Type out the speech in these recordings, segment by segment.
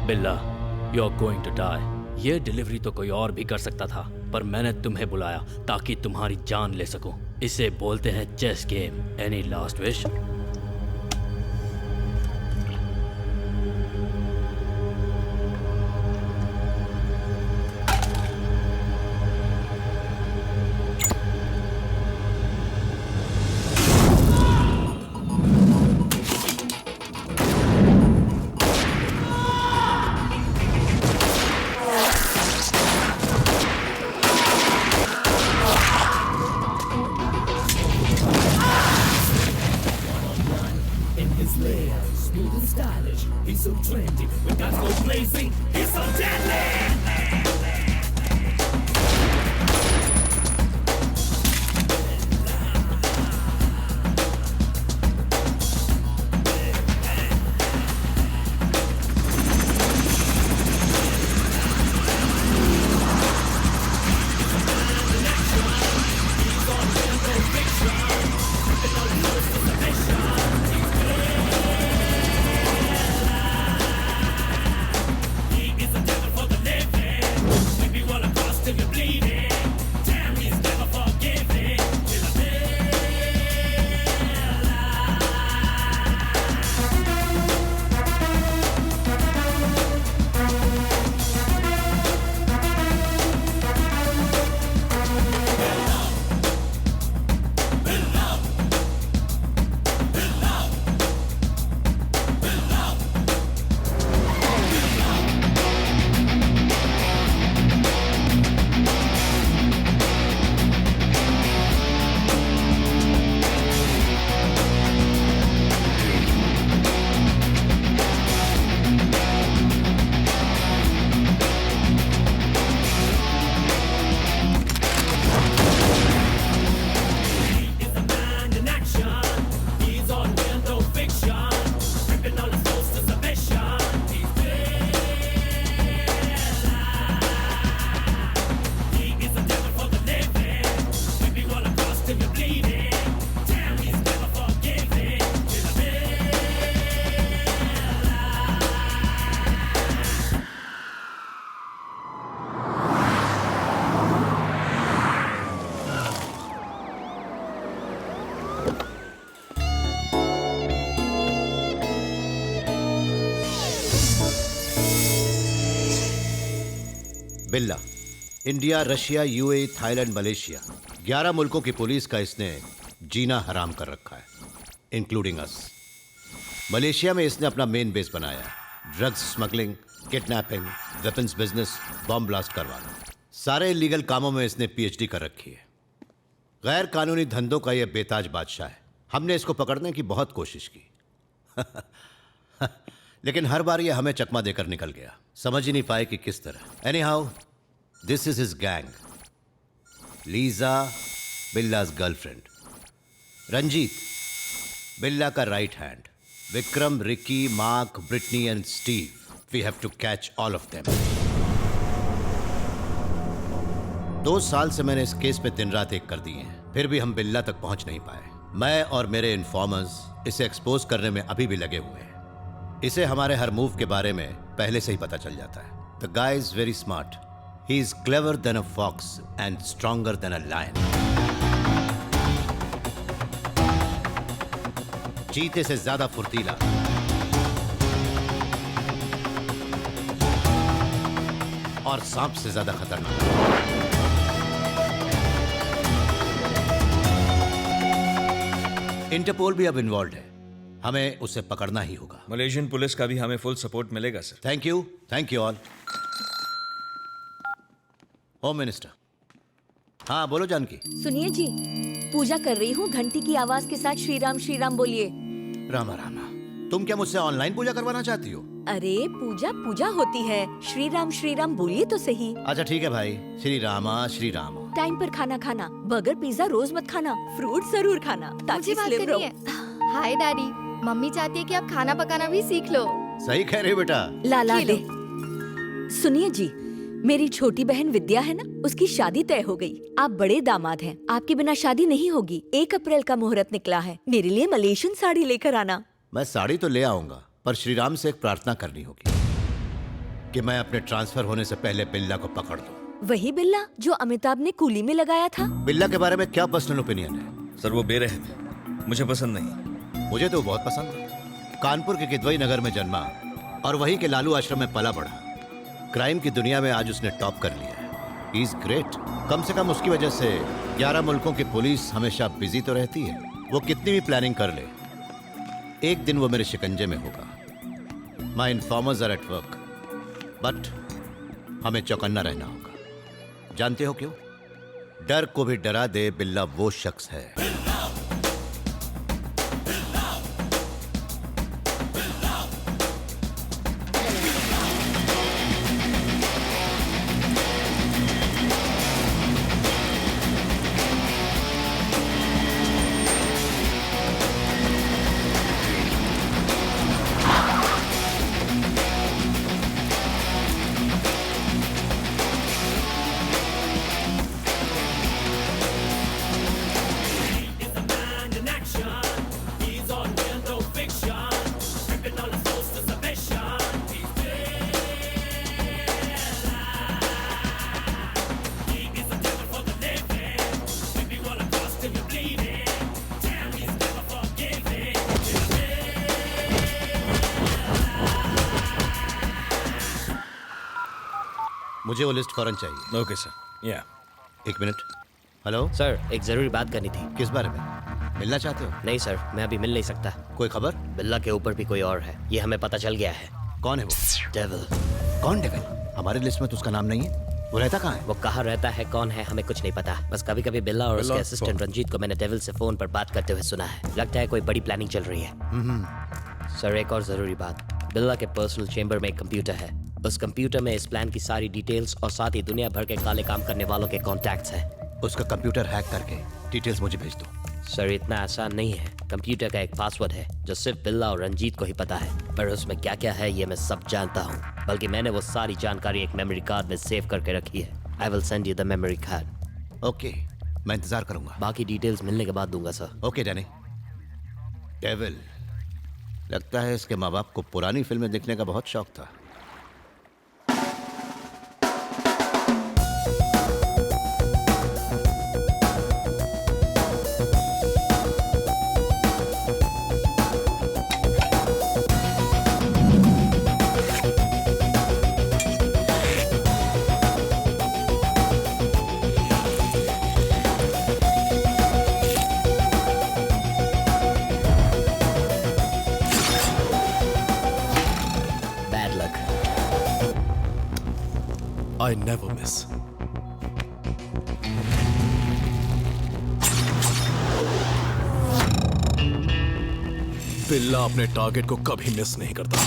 बिल्ला, you are going to die. ये delivery तो कोई और भी कर सकता था, पर मैंने तुम्हें बुलाया ताकि तुम्हारी जान ले सकूं। इसे बोलते हैं chess game. Any last wish? Billa, India, Russia, UAE, Thailand, Malaysia, 11 मुल्कों की पुलिस का इसने जीना हराम कर रखा है, इंक्लूडिंग अस। मलेशिया में इसने अपना मेन बेस बनाया है। Drugs smuggling, kidnapping, weapons business, bomb blast करवाना, सारे इलीगल कामों में इसने पीएचडी कर रखी है। गैर कानूनी धंधों का यह बेताज बादशाह है। हमने इसको पकड़ने की बहुत कोशिश की लेकिन हर बार यह हमें चकमा देकर निकल गया। समझ ही नहीं पाए कि किस तरह। Anyhow, this is his gang. Lisa, Billa's girlfriend. Ranjit, Billa का right hand. Vikram, Ricky, Mark, Britney and Steve. We have to catch all of them. 2 साल से मैंने इस केस पे दिन रात एक कर दिए हैं, फिर भी हम बिल्ला तक पहुंच नहीं पाए। मैं और मेरे इन्फॉर्मर्स इसे एक्सपोज करने में अभी भी लगे हुए हैं। इसे हमारे हर मूव के बारे में पहले से ही पता चल जाता है। The guy is very smart. He is clever than a fox and stronger than a lion. चीते से ज्यादा फुर्तीला और सांप से ज्यादा खतरनाक। इंटरपोल भी अब इन्वॉल्व है। हमें उसे पकड़ना ही होगा। मलेशियन पुलिस का भी हमें फुल सपोर्ट मिलेगा sir. Thank you all. Home minister. हाँ बोलो जानकी। सुनिए जी, पूजा कर रही हूँ, घंटी की आवाज के साथ श्री राम बोलिए। रामा रामा, तुम क्या मुझसे ऑनलाइन पूजा करवाना चाहती हो? अरे पूजा पूजा होती है, श्री राम बोलिए तो सही। अच्छा ठीक है भाई, श्री रामा। टाइम पर खाना खाना, बर्गर पिज्जा रोज मत खाना, फ्रूट जरूर खाना ताकि स्लिम रहो। हाय डैडी, मम्मी चाहती है कि आप खाना पकाना भी सीख लो। सही कह रहे हो बेटा। लाला दे। सुनिए जी, मेरी छोटी बहन विद्या है ना, उसकी शादी तय हो गई। आप बड़े दामाद हैं, आपके बिना शादी नहीं होगी। 1 अप्रैल का मुहूर्त निकला है, मेरे लिए मलेशियन साड़ी लेकर आना। मैं साड़ी तो ले आऊंगा, पर श्री राम से एक प्रार्थना करनी होगी। कि मैं अपने ट्रांसफर होने से पहले बिल्ला को पकड़ लूं। वही बिल्ला जो अमिताभ ने कूली में लगाया था। बिल्ला के बारे में क्या पर्सनल ओपिनियन है? सर वो बेरहम है, मुझे पसंद नहीं। मुझे तो बहुत पसंद है। कानपुर के किदवई नगर में जन्मा और वहीं के लालू आश्रम में पला बढ़ा। क्राइम की दुनिया में आज उसने टॉप कर लिया है। He is great. कम से कम उसकी वजह से 11 मुल्कों की पुलिस हमेशा बिजी तो रहती है। वो कितनी भी प्लानिंग कर ले, एक दिन वो मेरे शिकंजे में होगा। My informers are at work, but हमें चौकन्ना रहना होगा। जानते हो क्यों? डर को भी डरा दे बिल्ला वो शख्स है। मुझे वो लिस्ट फौरन चाहिए। Okay sir. या एक मिनट। हेलो सर, एक जरूरी बात करनी थी। किस बारे में? मिलना चाहते हो? नहीं सर, मैं अभी मिल नहीं सकता। कोई खबर? बिल्ला के ऊपर भी कोई और है, ये हमें पता चल गया है। कौन है वो? डेविल। कौन डेविल? हमारी लिस्ट में तो उसका नाम नहीं है। वो रहता कहाँ है? वो कहाँ रहता है, कौन है, हमें कुछ नहीं पता। बस कभी कभी बिल्ला और उसके असिस्टेंट रंजीत को मैंने डेविल से फोन पर बात करते हुए सुना है। लगता है कोई बड़ी प्लानिंग चल रही है। सर, एक और जरूरी बात। बिल्ला के पर्सनल चेंबर में एक कंप्यूटर है। उस कंप्यूटर में इस प्लान की सारी डिटेल्स और साथ ही दुनिया भर के काले काम करने वालों के कॉन्टैक्ट्स हैं। उसका कंप्यूटर हैक करके डिटेल्स मुझे भेज दो। सर, इतना आसान नहीं है। कंप्यूटर का एक पासवर्ड है जो सिर्फ बिल्ला और रंजीत को ही पता है, पर उसमें क्या क्या है ये मैं सब जानता हूँ। बल्कि मैंने वो सारी जानकारी एक मेमोरी कार्ड में सेव करके रखी है। I will send you the memory card. Okay, मैं इंतजार करूंगा। बाकी डिटेल्स मिलने के बाद दूंगा सर। Okay Danny. डेविल, लगता है इसके माँ बाप को पुरानी फिल्में देखने का बहुत शौक था। I never miss. बिल्ला अपने टारगेट को कभी मिस नहीं करता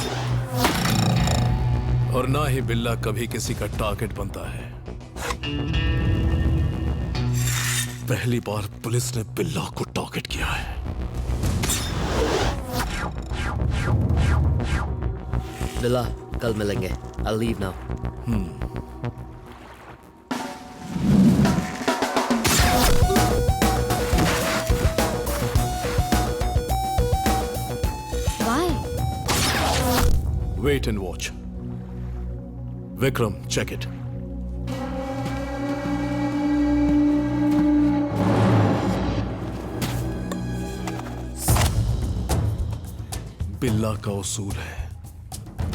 और ना ही बिल्ला कभी किसी का टारगेट बनता है। पहली बार पुलिस ने बिल्ला को टारगेट किया है। बिल्ला, कल मिलेंगे। I'll leave now. Why? Wait and watch. Vikram, check it. बिल्ला का उसूल है,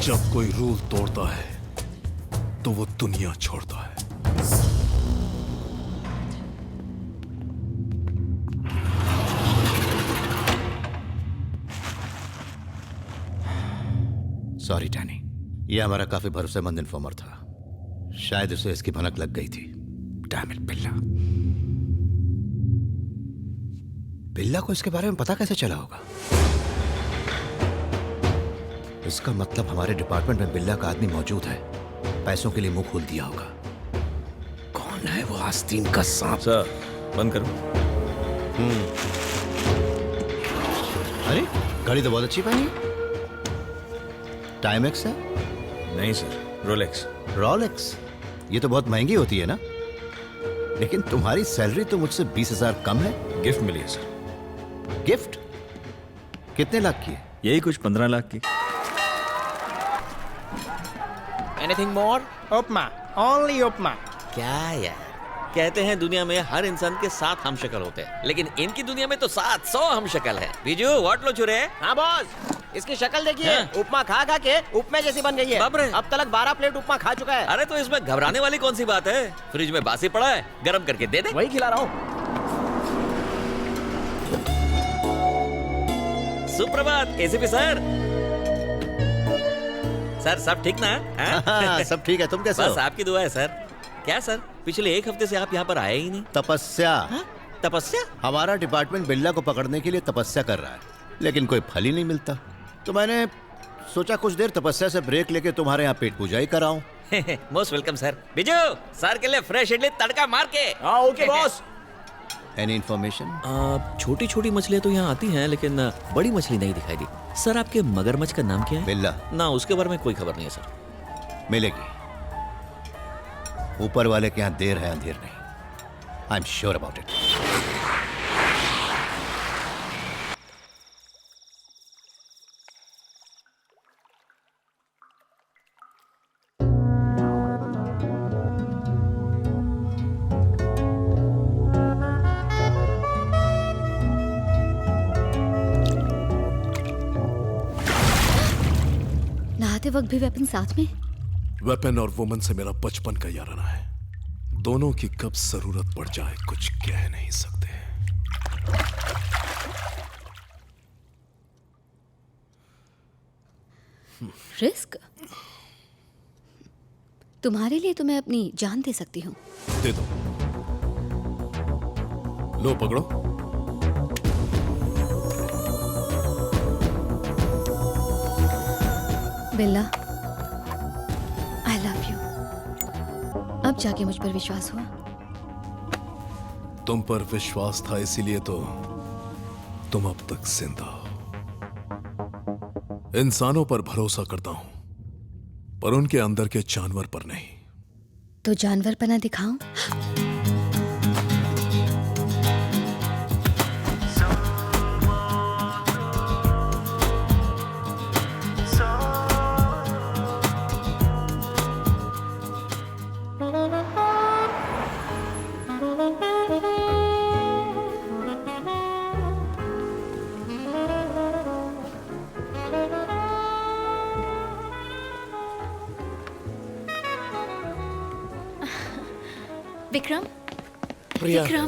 जब कोई रूल तोड़ता है तो वो दुनिया छोड़ता है। सॉरी डैनी, ये हमारा काफी भरोसेमंद इन्फॉर्मर था। शायद उसे इसकी भनक लग गई थी। डैम इट बिल्ला। बिल्ला को इसके बारे में पता कैसे चला होगा? इसका मतलब हमारे डिपार्टमेंट में बिल्ला का आदमी मौजूद है। पैसों के लिए मुंह खोल दिया होगा। कौन है वो आस्तीन का सांप? सर, बंद करो। अरे, घड़ी तो बहुत अच्छी पहनी। टाइमेक्स है? नहीं सर, रोलेक्स। रॉलेक्स? ये तो बहुत महंगी होती है ना? लेकिन तुम्हारी सैलरी तो मुझसे 20,000 कम है। गिफ्ट मिली है सर। गिफ्ट? कितने लाख की है? यही कुछ 15 लाख की। Anything more? Upma, only upma. क्या यार, कहते हैं दुनिया में हर इंसान के 7 हम शक्ल होते हैं, लेकिन इनकी दुनिया में तो 700 हम शक्ल है। बीजू व्हाट लो चुरे? हाँ बॉस, इसकी शक्ल देखिए। हाँ। उपमा खा खा के उपमे जैसी बन गई है। बाप रे। अब तक 12 प्लेट उपमा खा चुका है। अरे तो इसमें घबराने वाली कौन सी बात है? फ्रिज में बासी पड़ा है, गर्म करके दे दे। वही खिला रहा हूँ। सुप्रभात एसीपी सर। सर सब ठीक ना? हाँ? हाँ, सब ठीक है। तुम कैसे बस हो? आपकी दुआ है सर। क्या सर, पिछले 1 हफ्ते से आप यहाँ पर आए ही नहीं। तपस्या। हाँ? तपस्या? हमारा डिपार्टमेंट बिल्ला को पकड़ने के लिए तपस्या कर रहा है, लेकिन कोई फल ही नहीं मिलता। तो मैंने सोचा कुछ देर तपस्या से ब्रेक लेके तुम्हारे यहाँ पेट पूजा ही कराऊं। Most welcome sir. Biju sir के लिए फ्रेश इडली तड़का मार के। हाँ ओके बॉस। Any information? छोटी छोटी मछलियाँ तो यहाँ आती हैं, लेकिन बड़ी मछली नहीं दिखाई दी। सर आपके मगरमच्छ का नाम क्या है? बिल्ला। ना उसके बारे में कोई खबर नहीं है सर। मिलेगी। ऊपर वाले के यहाँ देर है अंधेर नहीं। I am sure about it. नहाते वक्त भी वेपन साथ में? वेपन और वुमन से मेरा बचपन का याराना है। दोनों की कब जरूरत पड़ जाए कुछ कह नहीं सकते। रिस्क? तुम्हारे लिए तो मैं अपनी जान दे सकती हूँ। दे दो। लो पकड़ो। बिल्ला, आई लव यू। अब जाके मुझ पर विश्वास हुआ? तुम पर विश्वास था, इसीलिए तो तुम अब तक जिंदा हो। इंसानों पर भरोसा करता हूं, पर उनके अंदर के जानवर पर नहीं। तो जानवर पना दिखाऊं? विक्रम, प्रिया। Vikram,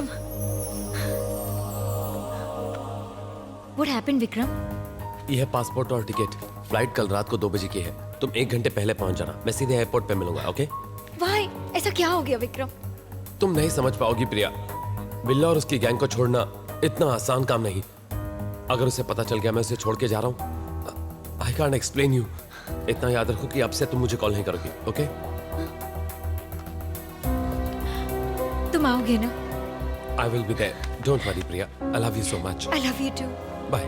What happened, Vikram? यह पासपोर्ट और टिकट। फ्लाइट कल रात को 2 बजे की है। तुम 1 घंटे पहले पहुंच जाना। मैं सीधे एयरपोर्ट पे मिलूंगा, ओके? Why? ऐसा क्या हो गया विक्रम? तुम नहीं समझ पाओगी प्रिया। बिल्ला और उसकी गैंग को छोड़ना इतना आसान काम नहीं। अगर उसे पता चल गया मैं उसे छोड़ के जा रहा हूँ, आई कांट एक्सप्लेन यू। इतना याद रखो कि अब से तुम मुझे कॉल नहीं करोगी, ओके? तुम आओगे ना? I will be there. Don't worry Priya. I love you so much. I love you too. Bye.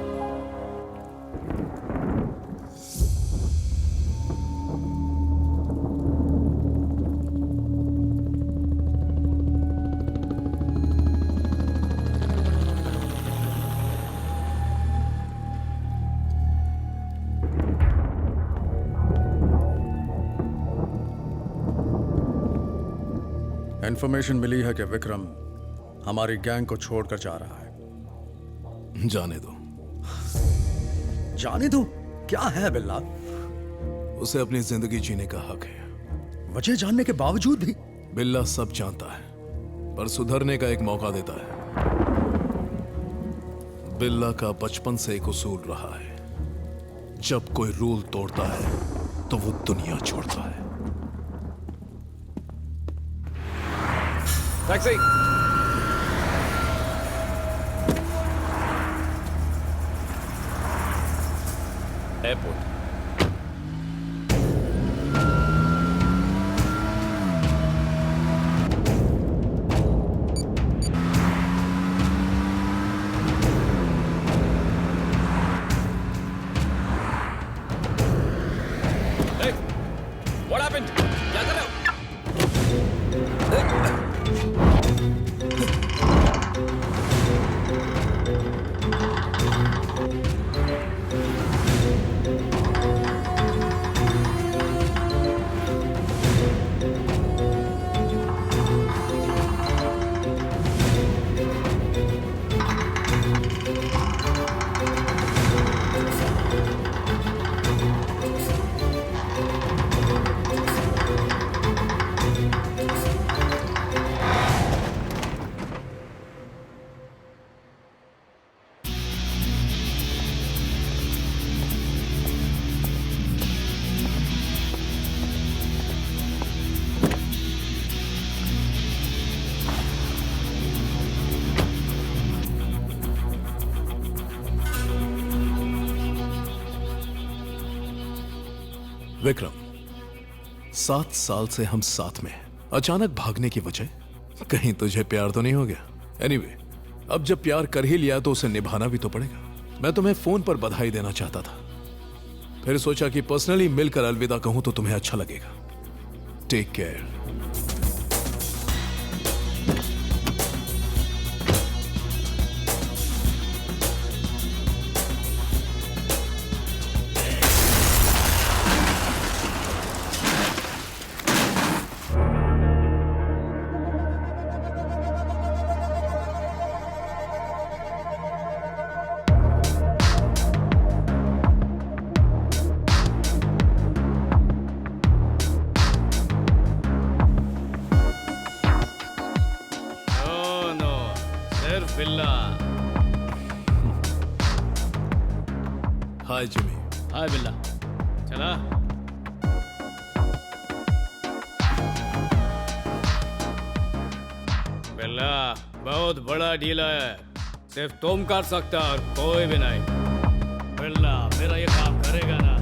Information मिली है कि विक्रम हमारी गैंग को छोड़कर जा रहा है। जाने दो। जाने दो? क्या है बिल्ला? उसे अपनी जिंदगी जीने का हक है। वजह जानने के बावजूद भी? बिल्ला सब जानता है, पर सुधरने का एक मौका देता है। बिल्ला का बचपन से एक उसूल रहा है, जब कोई रूल तोड़ता है तो वो दुनिया छोड़ता है। Taxi. Airport. Hey, what happened? क्या कर रहे हो? विक्रम, 7 साल से हम साथ में हैं। अचानक भागने की वजह? कहीं तुझे प्यार तो नहीं हो गया? एनीवे, अब जब प्यार कर ही लिया तो उसे निभाना भी तो पड़ेगा। मैं तुम्हें फोन पर बधाई देना चाहता था, फिर सोचा कि पर्सनली मिलकर अलविदा कहूं तो तुम्हें अच्छा लगेगा। Take care. Billa. Hi Jimmy. हाय बिल्ला। चला। बिल्ला बहुत बड़ा डील है, सिर्फ तुम कर सकता और कोई भी नहीं। बिल्ला मेरा ये काम करेगा ना?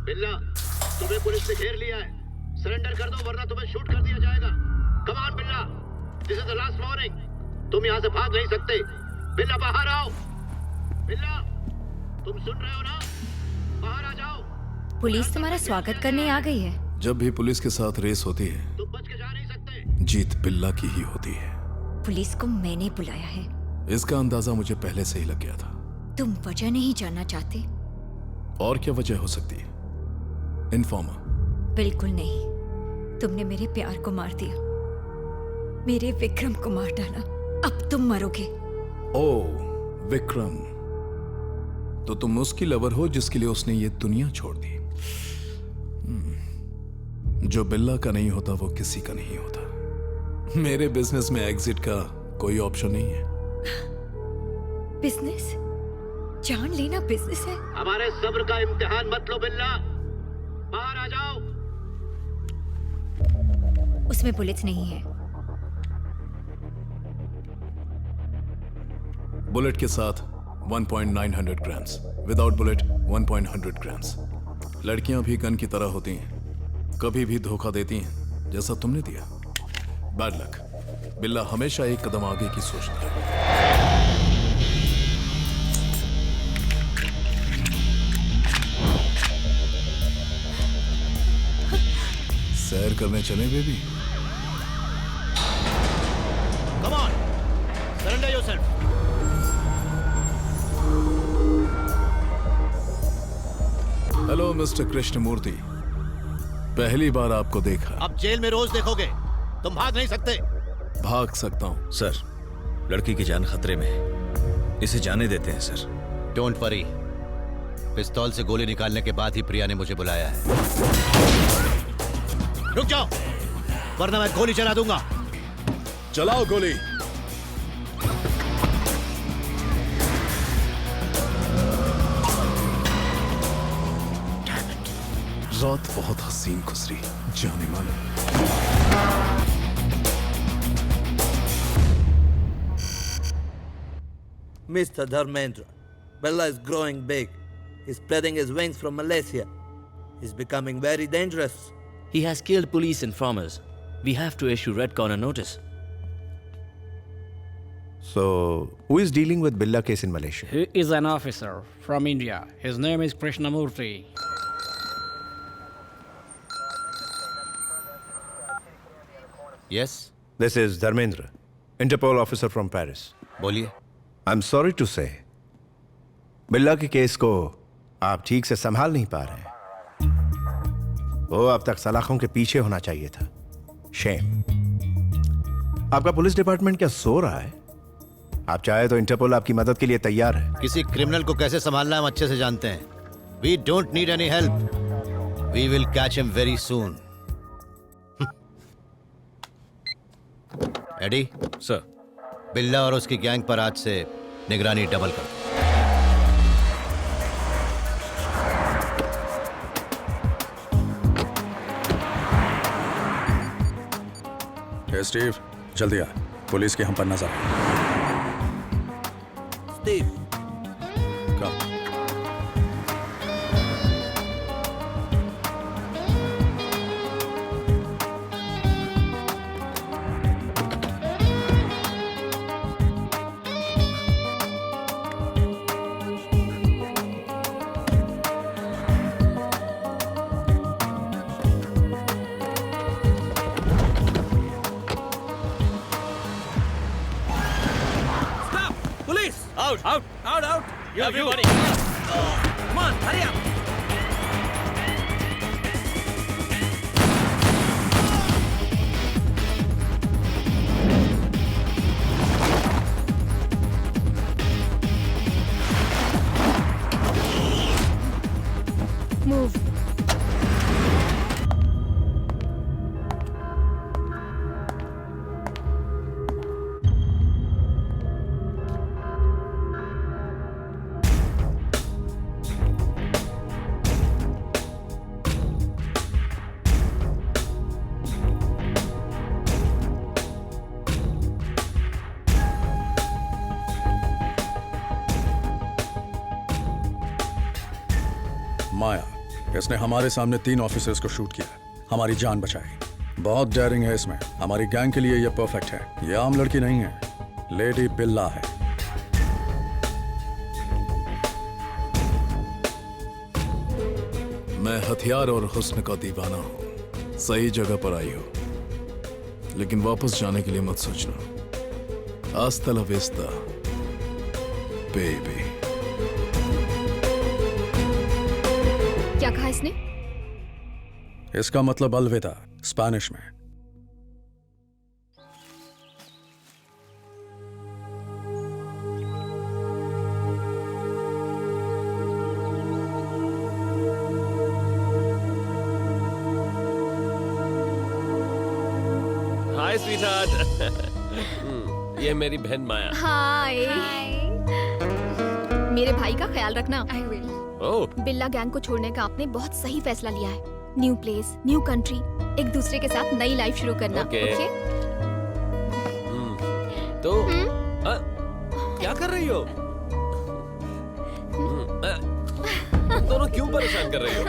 बिल्ला, तुम्हें पुलिस ने घेर लिया है। सरेंडर कर दो वरना तुम्हें शूट कर दिया जाएगा। कम ऑन बिल्ला, this is the last warning. तुम यहाँ से भाग नहीं सकते। बिल्ला बाहर आओ। बिल्ला, तुम सुन रहे हो ना? बाहर आ जाओ। पुलिस तुम्हारा स्वागत करने आ गई है। जब भी पुलिस के साथ रेस होती है, तुम बच के जा नहीं सकते। जीत बिल्ला की ही होती है। पुलिस को मैंने बुलाया है। इसका अंदाजा मुझे पहले से ही लग गया था। तुम वजह नहीं जानना चाहते? और क्या वजह हो सकती है? इन्फॉर्मर? बिल्कुल नहीं। तुमने मेरे प्यार को मार दिया, मेरे विक्रम को मार डाला। अब तुम मरोगे। ओह विक्रम, तो तुम उसकी लवर हो जिसके लिए उसने ये दुनिया छोड़ दी। जो बिल्ला का नहीं होता वो किसी का नहीं होता। मेरे बिजनेस में एग्जिट का कोई ऑप्शन नहीं है। बिजनेस? जान लेना बिजनेस है? हमारे सब्र का इम्तिहान मत लो बिल्ला, बाहर आ जाओ। उसमें बुलेट्स नहीं है। बुलेट के साथ 1.900 ग्राम्स, विदाउट बुलेट 1.100 ग्राम्स। लड़कियां भी गन की तरह होती हैं, कभी भी धोखा देती हैं जैसा तुमने दिया। Bad luck. बिल्ला हमेशा एक कदम आगे की सोचता है। सैर करने चले baby? Come on, surrender yourself. Hello mister Krishnamurthy, पहली बार आपको देखा। अब जेल में रोज देखोगे। तुम भाग नहीं सकते। भाग सकता हूं सर, लड़की की जान खतरे में है, इसे जाने देते हैं सर। डोंट वरी, पिस्तौल से गोली निकालने के बाद ही प्रिया ने मुझे बुलाया है। रुक जाओ वरना मैं गोली चला दूंगा। चलाओ गोली। रात बहुत हसीन गुजरी जाने मन। Mr. Dharmendra, Bella is growing big. He's spreading his wings from Malaysia. He's becoming very dangerous. He has killed police informers. We have to issue red corner notice. So, who is dealing with Billa case in Malaysia? He is an officer from India. His name is Krishnamurthy. Yes? This is Dharmendra, Interpol officer from Paris. बोलिए। I'm sorry to say, बिल्ला के case को आप ठीक से संभाल नहीं पा रहे हैं। वो अब तक सलाखों के पीछे होना चाहिए था। शेम। आपका पुलिस डिपार्टमेंट क्या सो रहा है? आप चाहे तो इंटरपोल आपकी मदद के लिए तैयार है। किसी क्रिमिनल को कैसे संभालना हम अच्छे से जानते हैं। We don't need any help. We will catch him very soon. एडी सर, बिल्ला और उसकी गैंग पर आज से निगरानी डबल कर दो। स्टीव, जल्दी आ, पुलिस की हम पर नजर है। Steve, Come. police! Out! Out! Out! Everybody! Come on, hurry up! Move. माया, इसने हमारे सामने 3 ऑफिसर्स को शूट किया, हमारी जान बचाई। बहुत डेयरिंग है इसमें। हमारी गैंग के लिए यह परफेक्ट है। यह आम लड़की नहीं है, लेडी बिल्ला है। मैं हथियार और हुस्न का दीवाना हूं। सही जगह पर आई हो, लेकिन वापस जाने के लिए मत सोचना। हस्ता ला विस्ता, बेबी। क्या कहा इसने? इसका मतलब अलविदा स्पेनिश में। हाय स्वीटहार्ट। ये मेरी बहन माया। हाय। मेरे भाई का ख्याल रखना। I will. ओह, बिल्ला गैंग को छोड़ने का आपने बहुत सही फैसला लिया है। न्यू प्लेस, न्यू कंट्री, एक दूसरे के साथ नई लाइफ शुरू करना। Okay. ओके? तो क्या कर रही हो? तुम दोनों क्यों परेशान कर रही हो?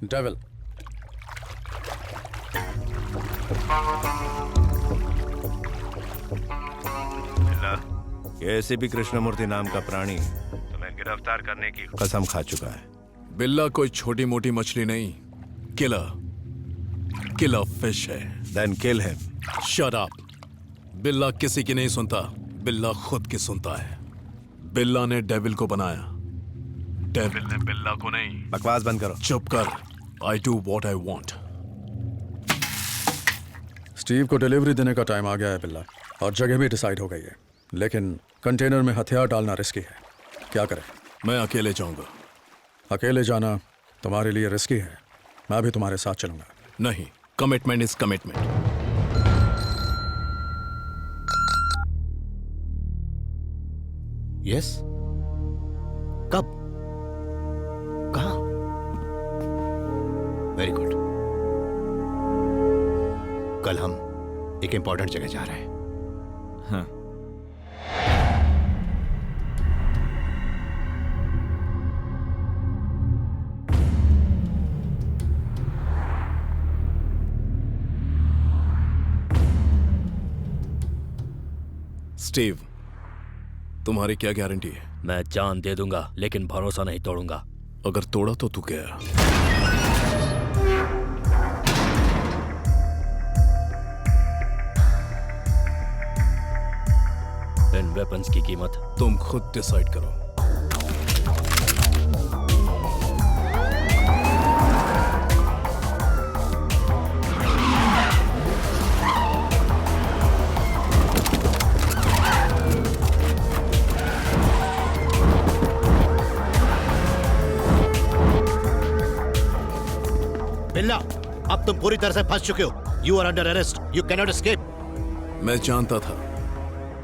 डेविल। एसीपी कृष्णमूर्ति नाम का प्राणी तुम्हें गिरफ्तार करने की कसम खा चुका है। बिल्ला कोई छोटी मोटी मछली नहीं, किलर फिश है। Then kill him. Shut up. बिल्ला किसी की नहीं सुनता। बिल्ला खुद की सुनता है। बिल्ला ने डेविल को बनाया, डेविल ने बिल्ला को नहीं। बकवास बंद करो। चुप कर। I do what I want. Steve को डिलीवरी देने का टाइम आ गया है बिल्ला, और जगह भी डिसाइड हो गई है, लेकिन कंटेनर में हथियार डालना रिस्की है। क्या करें? मैं अकेले जाऊंगा। अकेले जाना तुम्हारे लिए रिस्की है। मैं भी तुम्हारे साथ चलूंगा। नहीं, कमिटमेंट इज कमिटमेंट। यस? कब? कहाँ? Very good. कल हम एक इंपॉर्टेंट जगह जा रहे हैं। हाँ। स्टीव, तुम्हारी क्या गारंटी है? मैं जान दे दूंगा, लेकिन भरोसा नहीं तोड़ूंगा। अगर तोड़ा तो तू गया। इन वेपन्स की कीमत तुम खुद डिसाइड करो। बिल्ला, अब तुम पूरी तरह से फंस चुके हो। You are under arrest. You can not escape. मैं जानता था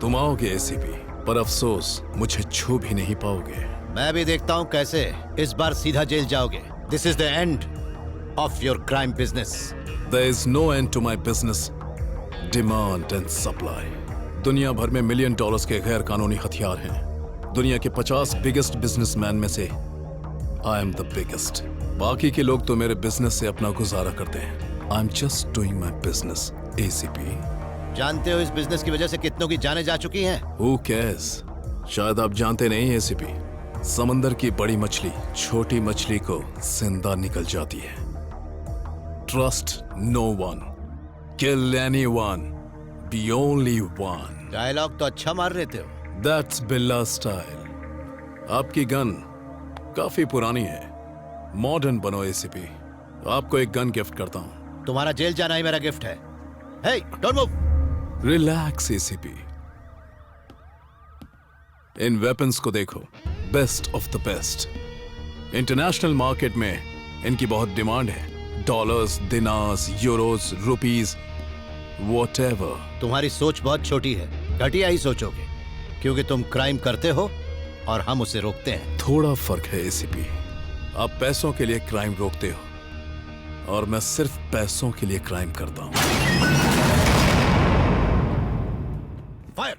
तुम आओगे एसीपी, पर अफसोस मुझे छू भी नहीं पाओगे। मैं भी देखता हूं कैसे इस बार सीधा जेल जाओगे। This is the end of your crime business. There is no end to my business. Demand and supply. दुनिया भर में $1 मिलियन के गैर कानूनी हथियार हैं। दुनिया के 50 बिगेस्ट बिजनेसमैन में से I am the biggest. बाकी के लोग तो मेरे बिजनेस से अपना गुजारा करते हैं। I'm just doing my business, ACP. जानते हो इस बिजनेस की वजह से कितनों की जानें जा चुकी हैं? Who cares? शायद आप जानते नहीं ACP, समंदर की बड़ी मछली छोटी मछली को जिंदा निकल जाती है। Trust no one. Kill anyone. Be only one. Dialogue तो अच्छा मार लेते हो। That's Billa style. आपकी गन काफी पुरानी है। मॉडर्न बनो ACP। आपको एक गन गिफ्ट करता हूँ। तुम्हारा जेल जाना ही मेरा गिफ्ट है। Hey, don't move. Relax ACP। इन वेपन्स को देखो, best of the best. International market में इनकी बहुत डिमांड है। Dollars, dinars, euros, rupees, whatever. तुम्हारी सोच बहुत छोटी है। घटिया ही सोचोगे, क्योंकि तुम क्राइम करते हो और हम उसे रोकते हैं। थोड़ा फर्क है ACP। आप पैसों के लिए क्राइम रोकते हो और मैं सिर्फ पैसों के लिए क्राइम करता हूं। Fire!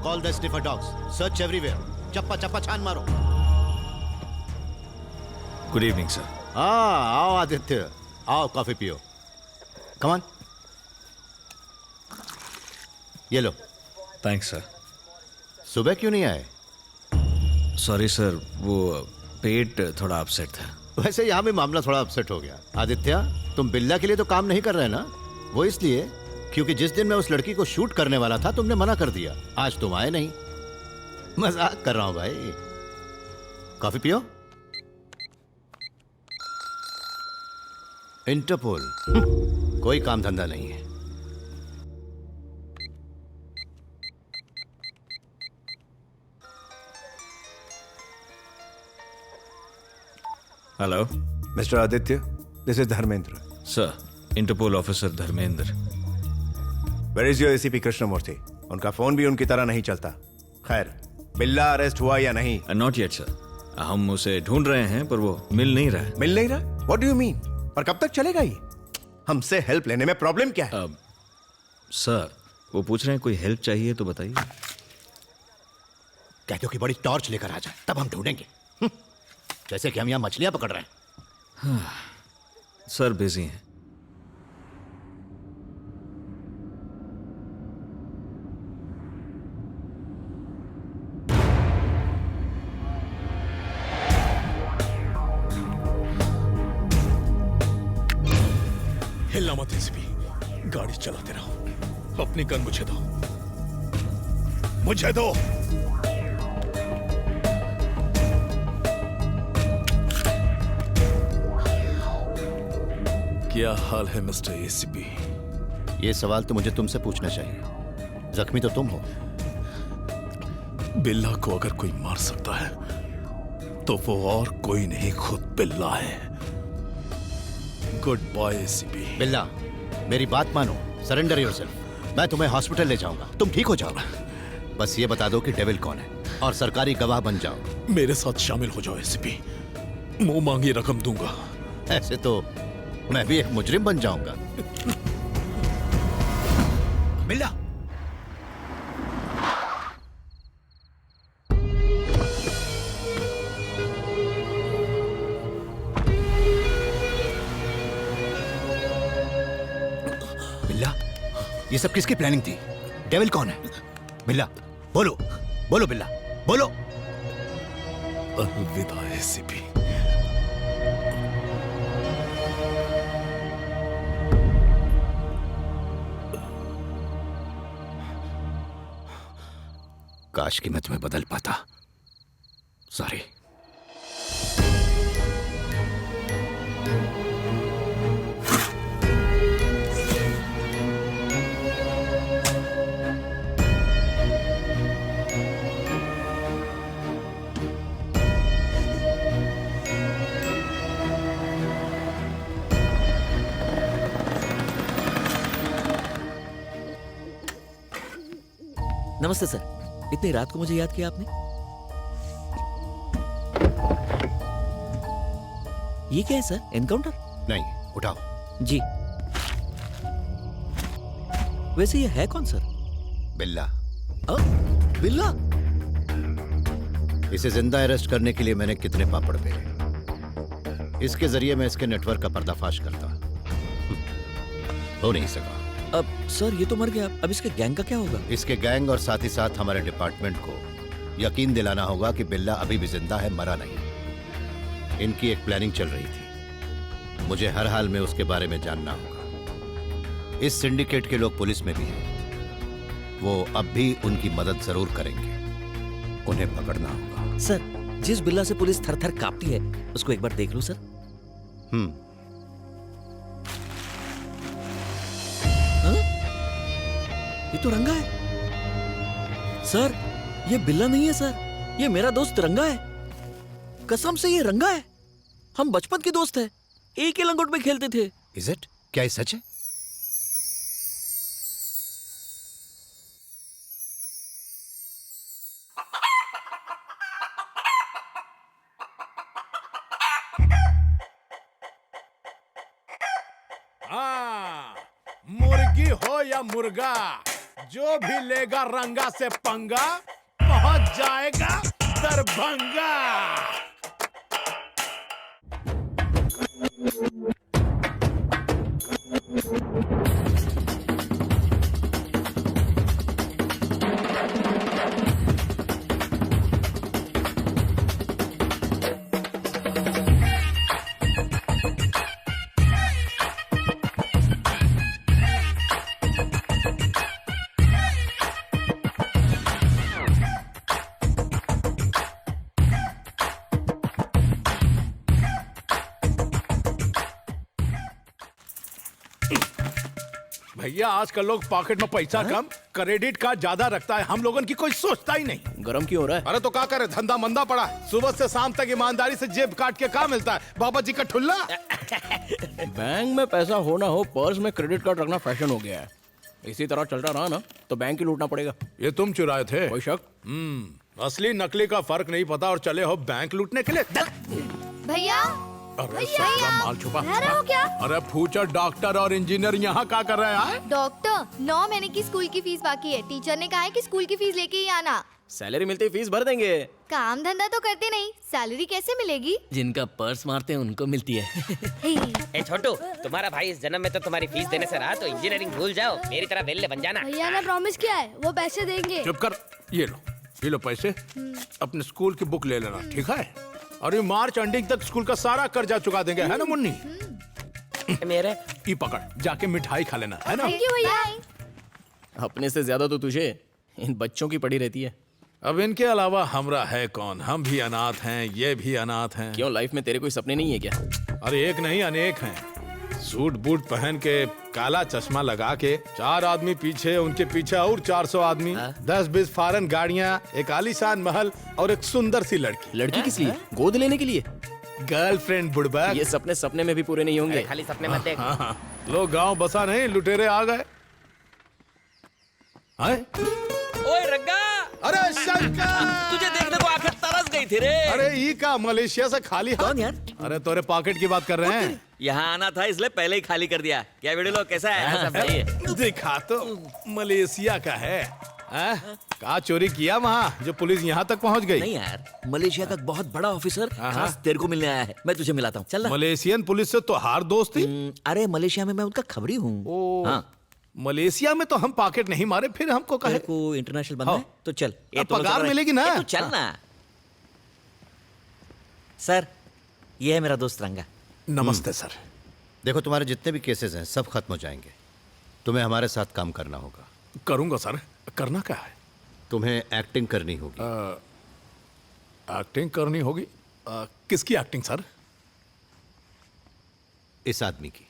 Call the sniffer dogs, search everywhere, चप्पा चप्पा छान मारो। Good evening sir. हाँ आओ आदित्य, आओ कॉफी पियो। कम ऑन, ये लो। Thanks sir. सुबह क्यों नहीं आए? सॉरी सर, वो पेट थोड़ा अपसेट था। वैसे यहाँ भी मामला थोड़ा अपसेट हो गया। आदित्य, तुम बिल्ला के लिए तो काम नहीं कर रहे ना? वो इसलिए क्योंकि जिस दिन मैं उस लड़की को शूट करने वाला था तुमने मना कर दिया। आज तुम आए नहीं। मजाक कर रहा हूं भाई। कॉफी पियो। इंटरपोल कोई काम धंधा नहीं है। Hello mister Aditya, this is Dharmendra. Sir, Interpol officer Dharmendra. Where is your ACP Krishnamurthy? उनका फोन भी उनकी तरह नहीं चलता। खैर, बिल्ला अरेस्ट हुआ या नहीं? नॉट येट सर, हम उसे ढूंढ रहे हैं पर वो मिल नहीं रहा है। मिल नहीं रहा? What do you mean? और कब तक चलेगा ये? हमसे हेल्प लेने में प्रॉब्लम क्या है? सर, वो पूछ रहे हैं कोई हेल्प चाहिए तो बताइए। कह दो कि बड़ी टॉर्च लेकर आ जाए, तब हम ढूंढेंगे। जैसे कि हम यहाँ मछलियां पकड़ रहे हैं। सर बिजी हैं। हिलना मत एसीपी, गाड़ी चलाते रहो। अपनी गन मुझे दो, मुझे दो। क्या हाल है मिस्टर एसीपी? ये सवाल तो मुझे तुमसे पूछना चाहिए। जख्मी तो तुम हो। बिल्ला को अगर कोई मार सकता है तो वो और कोई नहीं, खुद बिल्ला है। Good bye ACP. बिल्ला, मेरी बात मानो, सरेंडर योरसेल्फ। मैं तुम्हें हॉस्पिटल ले जाऊंगा, तुम ठीक हो जाओ। बस ये बता दो कि डेविल कौन है और सरकारी गवाह बन जाओ। मेरे साथ शामिल हो जाओ एसीपी, मुंह मांगी रकम दूंगा। ऐसे तो मैं भी एक मुजरिम बन जाऊंगा। बिल्ला, बिल्ला, ये सब किसकी प्लानिंग थी? डेविल कौन है? बिल्ला बोलो, बोलो बिल्ला, बोलो। अलविदा एसीपी। काश कि मैं तुम्हें बदल पाता। सॉरी। नमस्ते सर, इतनी रात को मुझे याद किया आपने? ये क्या है सर, एनकाउंटर? नहीं, उठाओ। जी। वैसे ये है कौन सर? बिल्ला। बिल्ला? इसे जिंदा अरेस्ट करने के लिए मैंने कितने पापड़ बेले। इसके जरिए मैं इसके नेटवर्क का पर्दाफाश करता। हो नहीं सका। अब सर ये तो मर गया, अब इसके गैंग का क्या होगा? इसके गैंग और साथ ही साथ हमारे डिपार्टमेंट को यकीन दिलाना होगा कि बिल्ला अभी भी जिंदा है, मरा नहीं। इनकी एक प्लानिंग चल रही थी, मुझे हर हाल में उसके बारे में जानना होगा। इस सिंडिकेट के लोग पुलिस में भी हैं, वो अब भी उनकी मदद जरूर करेंगे। उन्हें पकड़ना होगा। सर, जिस बिल्ला से पुलिस थर थर कांपती है उसको एक बार देख लो सर। ये तो रंगा है सर। ये बिल्ला नहीं है सर, ये मेरा दोस्त रंगा है। कसम से ये रंगा है। हम बचपन के दोस्त हैं, एक ही लंगोट में खेलते थे। Is it? क्या ये सच है? मुर्गी हो या मुर्गा, जो भी लेगा रंगा से पंगा पहुंच जाएगा दरभंगा। भैया आजकल लोग पॉकेट में पैसा कम क्रेडिट कार्ड ज्यादा रखता है, हम लोगों की कोई सोचता ही नहीं। गरम क्यों हो रहा है? अरे तो क्या करे, धंधा मंदा पड़ा, सुबह से शाम तक ईमानदारी से जेब काट के क्या मिलता है, बाबा जी का ठुल्ला। बैंक में पैसा हो ना हो, पर्स में क्रेडिट कार्ड रखना फैशन हो गया है। इसी तरह चलता रहा ना तो बैंक ही लूटना पड़ेगा। ये तुम चुराए थे? कोई शक? असली नकली का फर्क नहीं पता और चले हो बैंक लूटने के लिए। भैया अरे साला माल छुपा। रह रहे हो क्या? अरे फ्यूचर डॉक्टर और इंजीनियर यहाँ क्या कर रहे हैं? डॉक्टर 9 महीने की स्कूल की फीस बाकी है, टीचर ने कहा है कि स्कूल की फीस लेके ही आना। सैलरी मिलते ही फीस भर देंगे। काम धंधा तो करते नहीं, सैलरी कैसे मिलेगी? जिनका पर्स मारते हैं उनको मिलती है। ए छोटू, तुम्हारा भाई इस जन्म में तो तुम्हारी फीस देने से रहा, तो इंजीनियरिंग भूल जाओ, मेरी तरह वेल्ले बन जाना। भैया ने प्रॉमिस किया है, वो पैसे देंगे। चुप कर, ये लो पैसे, अपने स्कूल की बुक ले लेना, ठीक है? और ये मार्च एंडिंग तक स्कूल का सारा कर्जा चुका देंगे, है ना मुन्नी? मेरे ये पकड़, जाके मिठाई खा लेना, है ना? थैंक यू भैया। अपने से ज्यादा तो तुझे इन बच्चों की पड़ी रहती है। अब इनके अलावा हमरा है कौन? हम भी अनाथ हैं, ये भी अनाथ हैं। क्यों, लाइफ में तेरे कोई सपने नहीं है क्या? अरे एक नहीं अनेक हैं। सूट बूट पहन के, काला चश्मा लगा के, 4 आदमी पीछे, उनके पीछे और 400 आदमी, 10-20 फॉरेन गाड़ियाँ, एक आलीशान महल और एक सुंदर सी लड़की। लड़की किस लिए? गोद लेने के लिए? गर्लफ्रेंड बुड़बा। ये सपने सपने में भी पूरे नहीं होंगे। खाली सपने मत देख। लोग गांव बसा नहीं, लुटेरे आ गए। ओए रंगा! अरे शंकर! तुझे देखने को आंखें तरस गई थी रे। अरे ये का मलेशिया से खाली? कौन यार? अरे तोरे पॉकेट की बात कर रहे हैं। यहाँ आना था इसलिए पहले ही खाली कर दिया। क्या वीडियो लोग कैसा है? सब सही है। दिखा तो मलेशिया का है। कहा चोरी किया वहाँ जो पुलिस यहाँ तक पहुँच गई? नहीं यार, मलेशिया का बहुत बड़ा ऑफिसर खास तेरे को मिलने आया है, मैं तुझे मिलाता हूँ। चल ना। मलेशियन पुलिस से तो हार दोस्ती? अरे मलेशिया में मैं उनका खबरी हूँ। हाँ। मलेशिया में तो हम पॉकेट नहीं मारे, फिर हमको कहे को इंटरनेशनल बनना है तो चल। पगार मिलेगी ना? तो चल ना। सर, ये है मेरा दोस्त रंगा। नमस्ते सर। देखो तुम्हारे जितने भी केसेस हैं सब खत्म हो जाएंगे, तुम्हें हमारे साथ काम करना होगा। करूंगा सर। करना क्या है? तुम्हें एक्टिंग करनी होगी। एक्टिंग करनी होगी? किसकी एक्टिंग सर? इस आदमी की।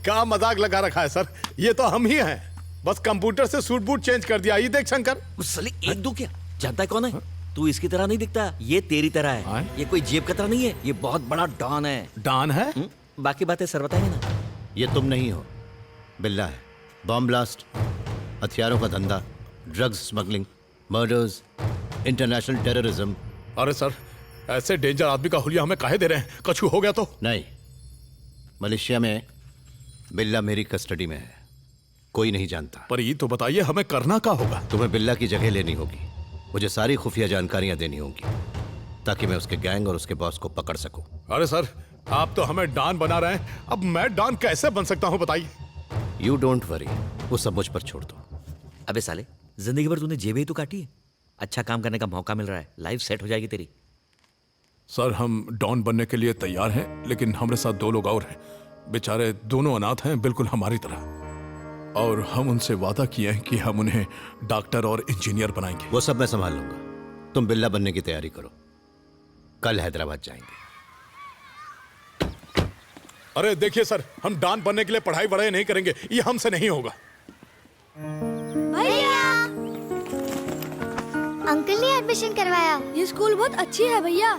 क्या मजाक लगा रखा है सर, ये तो हम ही हैं, बस कंप्यूटर से सूट बूट चेंज कर दिया। ये देख शंकर। साले एक दो क्या जानता है कौन है? तू इसकी तरह नहीं दिखता, ये तेरी तरह है। ये कोई जेब कतरा नहीं है, ये बहुत बड़ा डॉन है। डॉन है? बाकी बातें सर बताएंगे ना। ये तुम नहीं हो, बिल्ला है। बॉम्ब ब्लास्ट, हथियारों का धंधा, drugs smuggling, murders, international terrorism. अरे सर, ऐसे डेंजर आदमी का हुलिया हमें काहे दे रहे हैं? कछु हो गया तो? नहीं, मलेशिया में बिल्ला मेरी कस्टडी में है, कोई नहीं जानता। पर ये तो बताइए हमें करना क्या होगा? तुम्हें बिल्ला की जगह लेनी होगी, मुझे सारी खुफिया जानकारियां देनी होंगी ताकि मैं उसके गैंग और उसके बॉस को पकड़ सकूं। अरे सर, आप तो हमें डॉन बना रहे हैं, अब मैं डॉन कैसे बन सकता हूं बताइए? यू डोंट वरी, वो सब मुझ पर छोड़ दो। अबे साले, जिंदगी भर तूने जेबें ही तो काटी है। अच्छा काम करने का मौका मिल रहा है, लाइफ सेट हो जाएगी तेरी। सर, हम डॉन बनने के लिए तैयार हैं, लेकिन हमारे साथ 2 लोग और हैं। बेचारे दोनों अनाथ हैं, बिल्कुल हमारी तरह। और हम उनसे वादा किए हैं कि हम उन्हें डॉक्टर और इंजीनियर बनाएंगे। वो सब मैं संभाल लूंगा, तुम बिल्ला बनने की तैयारी करो, कल हैदराबाद जाएंगे। अरे देखिए सर, हम डॉन बनने के लिए पढ़ाई वढ़ाई नहीं करेंगे, ये हमसे नहीं होगा। भैया, अंकल ने एडमिशन करवाया। ये स्कूल बहुत अच्छी है भैया।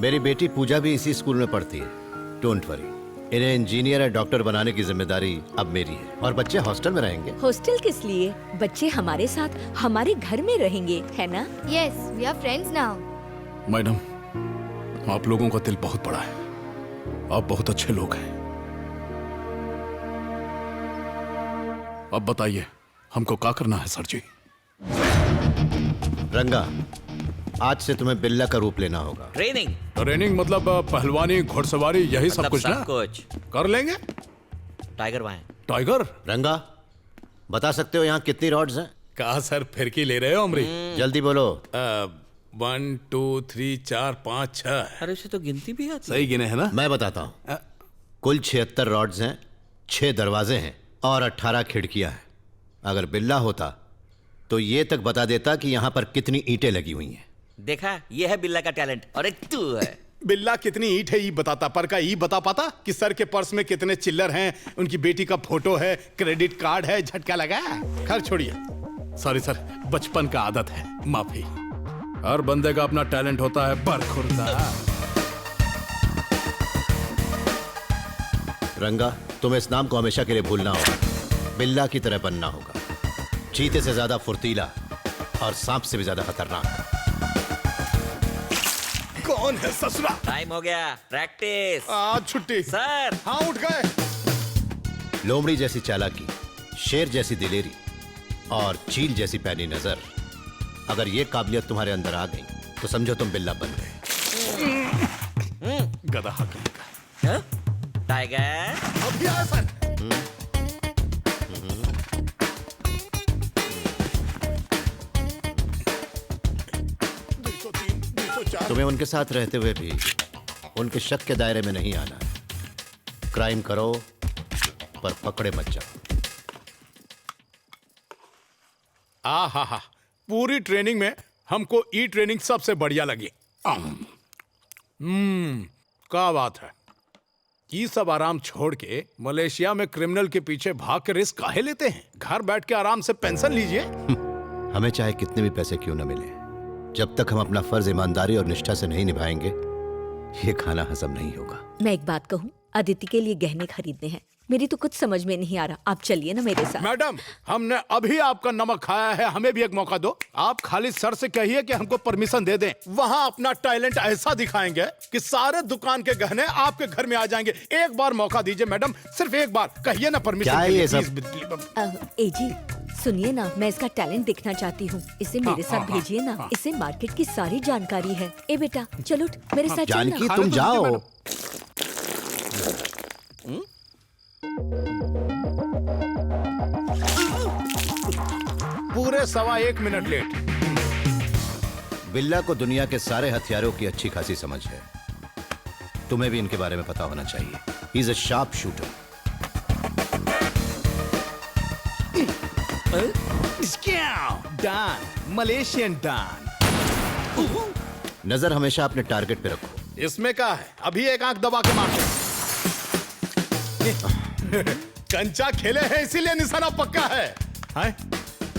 मेरी बेटी पूजा भी इसी स्कूल में पढ़ती है। डोंट वरी, इन्हें इंजीनियर या डॉक्टर बनाने की जिम्मेदारी अब मेरी है। और बच्चे हॉस्टल में रहेंगे। हॉस्टल किस लिए? बच्चे हमारे साथ हमारे घर में रहेंगे, है ना? Yes, we are friends now. Madam, आप लोगों का दिल बहुत बड़ा है, आप बहुत अच्छे लोग हैं। अब बताइए हमको क्या करना है सर जी? रंगा, आज से तुम्हें बिल्ला का रूप लेना होगा। ट्रेनिंग ट्रेनिंग मतलब पहलवानी, घुड़सवारी, यही सब कुछ ना? कुछ कर लेंगे। टाइगर वहां है। टाइगर? रंगा, बता सकते हो यहाँ कितनी रॉड्स हैं? कहा सर फिरकी ले रहे हो अमरी? जल्दी बोलो। 1 2 3 4 5 6। अरे उसे तो गिनती भी आती। सही गिने है ना? मैं बताता हूँ। कुल 76 रॉड्स हैं, 6 दरवाजे हैं और 18 खिड़कियां हैं। अगर बिल्ला होता तो ये तक बता देता कि यहाँ पर कितनी ईंटें लगी हुई हैं। देखा, ये है बिल्ला का टैलेंट। और एक तू है। बिल्ला कितनी ईंट है ये बताता, पर का ये बता पाता कि सर के पर्स में कितने चिल्लर हैं, उनकी बेटी का फोटो है, क्रेडिट कार्ड है, झटका लगा। खैर छोड़िए। सॉरी सर, बचपन का आदत है, माफी। हर बंदे का अपना टैलेंट होता है बरखुरदा। रंगा, तुम्हें इस नाम को हमेशा के लिए भूलना होगा। बिल्ला की तरह बनना होगा, चीते से ज्यादा फुर्तीला और सांप से भी ज्यादा खतरनाक। कौन है ससुरा? टाइम हो गया, प्रैक्टिस। आज छुट्टी सर। हाँ उठ गए। लोमड़ी जैसी चालाकी, शेर जैसी दिलेरी और चील जैसी पैनी नजर, अगर ये काबिलियत तुम्हारे अंदर आ गई तो समझो तुम बिल्ला बन गए। गधा का टाइगर अभी आया सर। तुम्हें उनके साथ रहते हुए भी उनके शक के दायरे में नहीं आना। क्राइम करो पर पकड़े मत जाओ। हा, पूरी ट्रेनिंग में हमको ई ट्रेनिंग सबसे बढ़िया लगी। क्या बात है। ये सब आराम छोड़ के मलेशिया में क्रिमिनल के पीछे भाग के रिस्क काहे लेते हैं? घर बैठ के आराम से पेंशन लीजिए। हमें चाहे कितने भी पैसे क्यों न मिले, जब तक हम अपना फर्ज ईमानदारी और निष्ठा से नहीं निभाएंगे, ये खाना हजम नहीं होगा। मैं एक बात कहूँ, अदिति के लिए गहने खरीदने हैं। मेरी तो कुछ समझ में नहीं आ रहा। आप चलिए ना मेरे साथ। मैडम, हमने अभी आपका नमक खाया है, हमें भी एक मौका दो। आप खाली सर से कहिए कि हमको परमिशन दे दें। वहाँ अपना टैलेंट ऐसा दिखाएंगे कि सारे दुकान के गहने आपके घर में आ जाएंगे। एक बार मौका दीजिए मैडम, सिर्फ एक बार कहिए ना परमिशन। क्या है ये सब? एजी सुनिए ना, मैं इसका टैलेंट देखना चाहती हूँ। इसे मेरे साथ भेजिए ना। इसे मार्केट की सारी जानकारी है। ए बेटा चलो मेरे साथ चलना। जानकी तुम जाओ। पूरे 1.25 मिनट लेट। बिल्ला को दुनिया के सारे हथियारों की अच्छी खासी समझ है। तुम्हें भी इनके बारे में पता होना चाहिए। He is a sharp shooter. Don, Malaysian don. नजर हमेशा अपने टारगेट पे रखो। इसमें क्या है, अभी एक आंख दबा के मारते। कंचा खेले हैं इसीलिए निशाना पक्का है।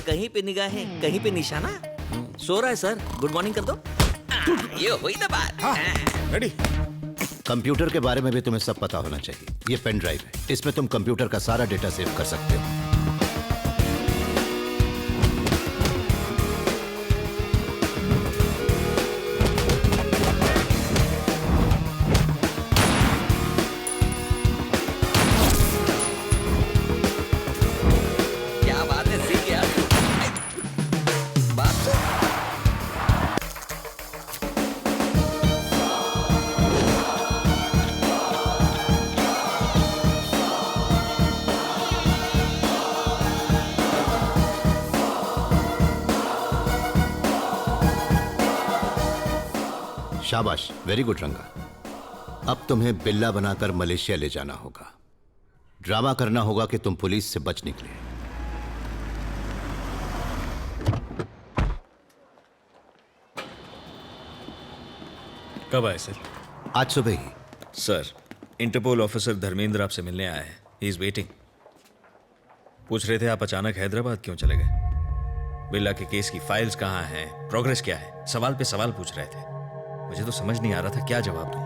कहीं पे निगाहें, कहीं पे निशाना। सो रहा है सर, गुड मॉर्निंग कर दो। ये हुई ना बात। रेडी। कंप्यूटर के बारे में भी तुम्हें सब पता होना चाहिए। ये पेन ड्राइव है, इसमें तुम कंप्यूटर का सारा डेटा सेव कर सकते हो। क्या बात है, सीख गया। बात तो शाबाश, वेरी गुड रंगा। अब तुम्हें बिल्ला बनाकर मलेशिया ले जाना होगा। ड्रामा करना होगा कि तुम पुलिस से बच निकले। कब आए सर? आज सुबह ही। सर, इंटरपोल ऑफिसर धर्मेंद्र आपसे मिलने आया है। He is waiting. पूछ रहे थे आप अचानक हैदराबाद क्यों चले गए। बिल्ला के केस की फाइल्स कहाँ हैं, प्रोग्रेस क्या है, सवाल पे सवाल पूछ रहे थे। मुझे तो समझ नहीं आ रहा था क्या जवाब दूं।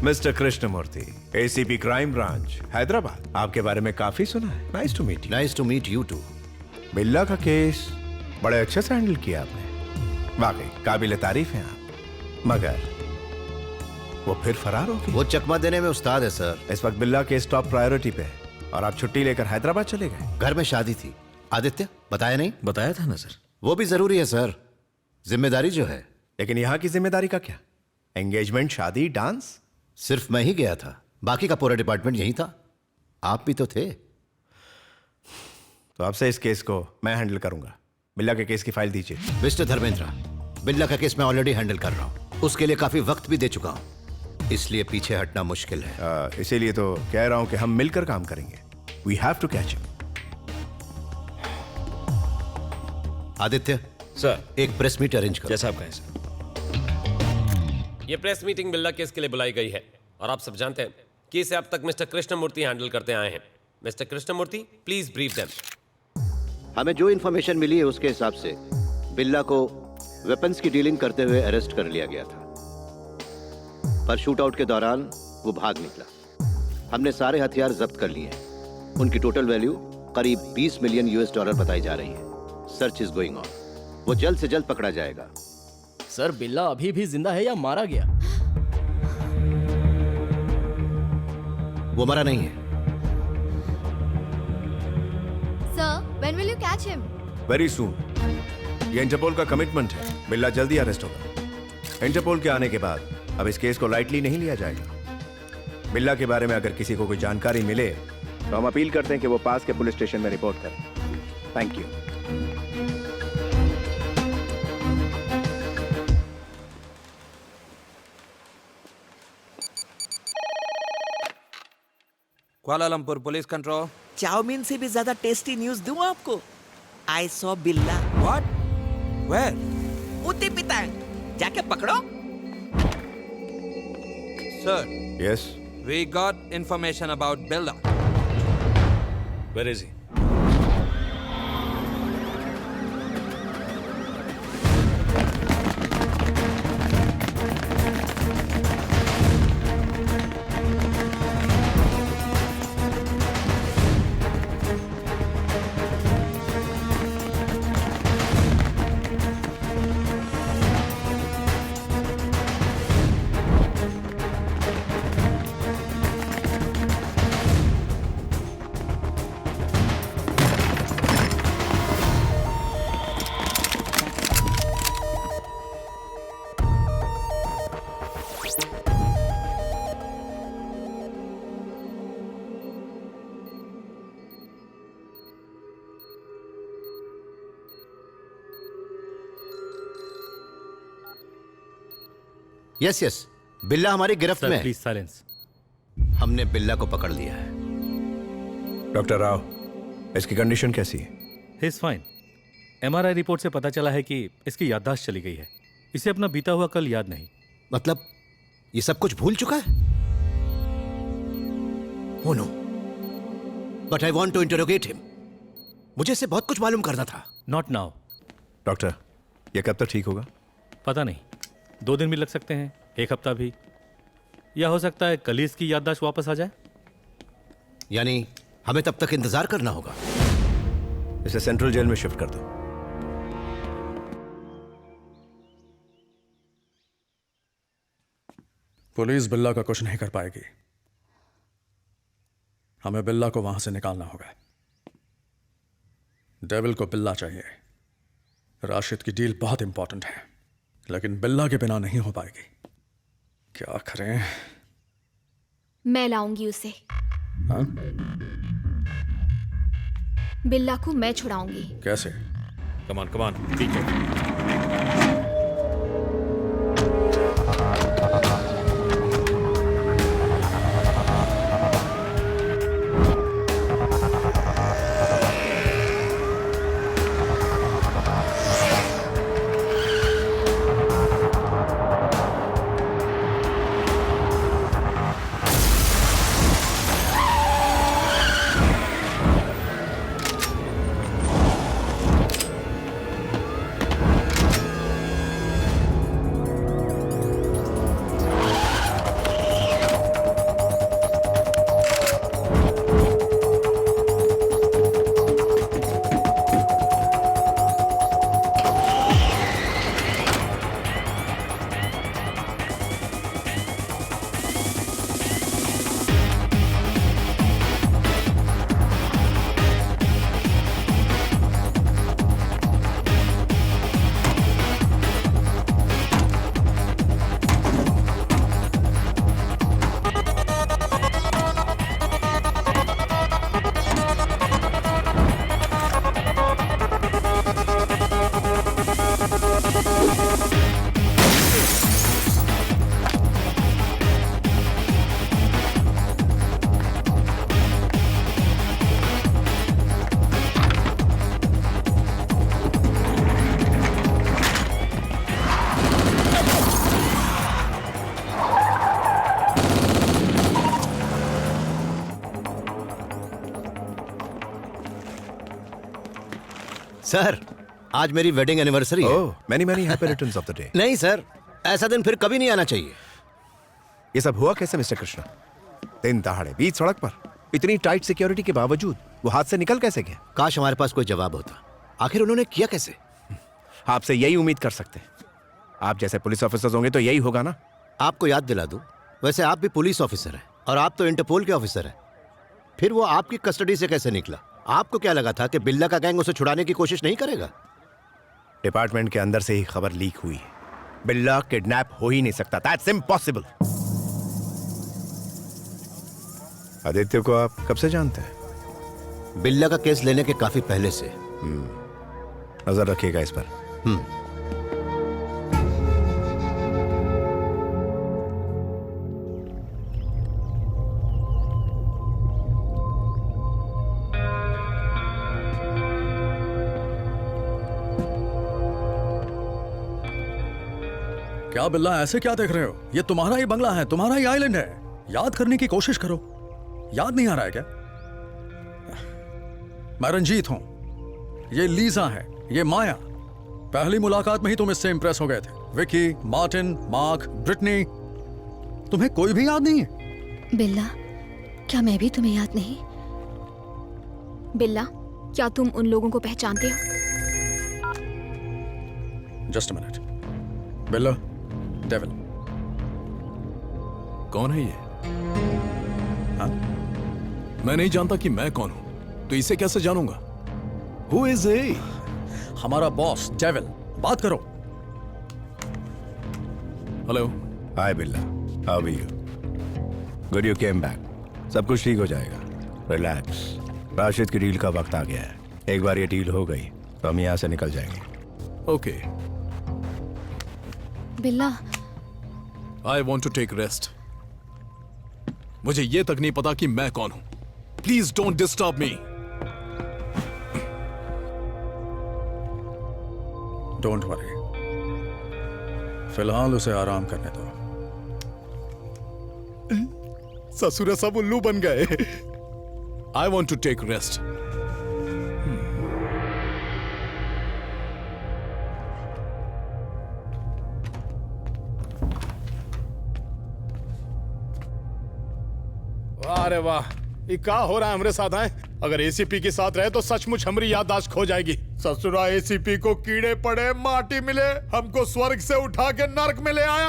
Mister Krishnamurthy, ACP crime branch Hyderabad, आपके बारे में काफी सुना है। Nice to meet you. Nice to meet you too. Billa का केस बड़े अच्छे से हैंडल किया आपने। वाकई काबिल तारीफ हैं आप। मगर वो फिर फरार हो गई। वो चकमा देने में उस्ताद है सर। इस वक्त बिल्ला केस टॉप प्रायोरिटी पे है। और आप छुट्टी लेकर हैदराबाद चले गए? घर में शादी थी। आदित्य, बताया नहीं? बताया था ना सर। वो भी जरूरी है सर, जिम्मेदारी जो है। लेकिन यहाँ की जिम्मेदारी का क्या? एंगेजमेंट, शादी, डांस? सिर्फ मैं ही गया था, बाकी का पूरा डिपार्टमेंट यहीं था। आप भी तो थे। तो आपसे इस केस को मैं हैंडल करूंगा। बिल्ला के केस की फाइल दीजिए। मिस्टर धर्मेंद्र, बिल्ला का केस मैं ऑलरेडी हैंडल कर रहा हूँ। उसके लिए काफी वक्त भी दे चुका हूँ, इसलिए पीछे हटना मुश्किल है। इसीलिए तो कह रहा हूं कि हम मिलकर काम करेंगे। We have to catch him. Aditya sir, एक प्रेस मीट अरेंज करो। जैसा आप कहें सर। ये प्रेस मीटिंग बिल्ला केस के लिए बुलाई गई है और आप सब जानते हैं कि इसे अब तक मिस्टर कृष्णमूर्ति हैंडल करते आए हैं। Mister Krishnamurthy, please brief them. हमें जो इन्फॉर्मेशन मिली है उसके हिसाब से बिल्ला को वेपन्स की डीलिंग करते हुए अरेस्ट कर लिया गया था, पर शूट आउट के दौरान वो भाग निकला। हमने सारे हथियार जब्त कर लिए हैं। उनकी टोटल वैल्यू करीब 20 मिलियन US डॉलर बताई जा रही है। Search is going on. वो जल्द से जल्द पकड़ा जाएगा। सर, बिल्ला अभी भी जिंदा है या मारा गया? वो मरा नहीं है। Sir, when will you catch him? Very soon. ये इंटरपोल का कमिटमेंट है। बिल्ला जल्दी अरेस्ट होगा। इंटरपोल के आने के बाद अब इस केस को लाइटली नहीं लिया जाएगा। बिल्ला के बारे में अगर किसी को कोई जानकारी मिले तो हम अपील करते हैं कि वो पास के पुलिस स्टेशन में रिपोर्ट करें। Thank you. Kuala Lumpur police control. Chow mein से भी ज्यादा टेस्टी न्यूज दूं आपको? I saw Billa. What? Where? उती पितांग, जाके पकड़ो। Sir, yes, we got information about Billa. Where is he? Yes yes, Billa हमारी गिरफ्त में है। Please silence. हमने बिल्ला को पकड़ लिया है। डॉक्टर राव, इसकी कंडीशन कैसी है? He is fine. MRI report से पता चला है कि इसकी याददाश्त चली गई है। इसे अपना बीता हुआ कल याद नहीं। मतलब ये सब कुछ भूल चुका है? Oh no. But I want to interrogate him. मुझे इससे बहुत कुछ मालूम करना था। Not now. डॉक्टर, ये कब तक ठीक होगा? पता नहीं, 2 दिन भी लग सकते हैं, 1 हफ्ता भी, या हो सकता है कल ही इसकी याददाश्त वापस आ जाए। यानी हमें तब तक इंतजार करना होगा। इसे सेंट्रल जेल में शिफ्ट कर दो। पुलिस बिल्ला का कुछ नहीं कर पाएगी। हमें बिल्ला को वहां से निकालना होगा। डेविल को बिल्ला चाहिए। राशिद की डील बहुत इंपॉर्टेंट है, लेकिन बिल्ला के बिना नहीं हो पाएगी। क्या करें? मैं लाऊंगी उसे। हाँ? बिल्ला को मैं छुड़ाऊंगी। कैसे? कमान कमान, पीछे। सर, आज मेरी वेडिंग एनिवर्सरी है। Oh, many many happy returns of the day. नहीं सर, ऐसा दिन फिर कभी नहीं आना चाहिए। ये सब हुआ कैसे मिस्टर कृष्णा? दिन दहाड़े बीच सड़क पर इतनी टाइट सिक्योरिटी के बावजूद वो हाथ से निकल कैसे गया? काश हमारे पास कोई जवाब होता। आखिर उन्होंने किया कैसे? आपसे यही उम्मीद कर सकते हैं। आप जैसे पुलिस ऑफिसर्स होंगे तो यही होगा ना। आपको याद दिला दूं, वैसे आप भी पुलिस ऑफिसर हैं और आप तो इंटरपोल के ऑफिसर हैं। फिर वो आपकी कस्टडी से कैसे निकला? आपको क्या लगा था कि बिल्ला का गैंग उसे छुड़ाने की कोशिश नहीं करेगा? डिपार्टमेंट के अंदर से ही खबर लीक हुई है। बिल्ला किडनैप हो ही नहीं सकता। That's impossible. आदित्य को आप कब से जानते हैं? बिल्ला का केस लेने के काफी पहले से। नजर रखिएगा इस पर। क्या बिल्ला, ऐसे क्या देख रहे हो? ये तुम्हारा ही बंगला है, तुम्हारा ही आइलैंड है। याद करने की कोशिश करो। याद नहीं आ रहा है क्या? मैं रंजीत हूं, ये लीजा है, ये माया। पहली मुलाकात में ही तुम इससे इंप्रेस हो गए थे। विकी, मार्टिन, मार्क, ब्रिटनी, तुम्हें कोई भी याद नहीं है? बिल्ला, क्या मैं भी तुम्हें याद नहीं? बिल्ला, क्या तुम उन लोगों को पहचानते हो? Just a minute. बिल्ला, डेविल। कौन है ये? हाँ? मैं नहीं जानता कि मैं कौन हूं, तो इसे कैसे जानूंगा? Who is he? हमारा बॉस डेविल। बात करो। Hello. Hi Billa, how are you? Good you came back. सब कुछ ठीक हो जाएगा, रिलैक्स। राशिद की डील का वक्त आ गया है। एक बार ये डील हो गई तो हम यहां से निकल जाएंगे। Okay. Billa, I want to take rest. मुझे ये तक नहीं पता कि मैं कौन हूं। Please don't disturb me. Don't worry, फिलहाल उसे आराम करने दो। ससुर सब उल्लू बन गए। I want to take rest. अरे वाह, ये क्या हो रहा है हमरे साथ है? अगर एसीपी के साथ रहे तो सचमुच हमारी याददाश्त खो जाएगी। ससुरा एसीपी को कीड़े पड़े, माटी मिले, हमको स्वर्ग से उठा के नर्क में ले आया।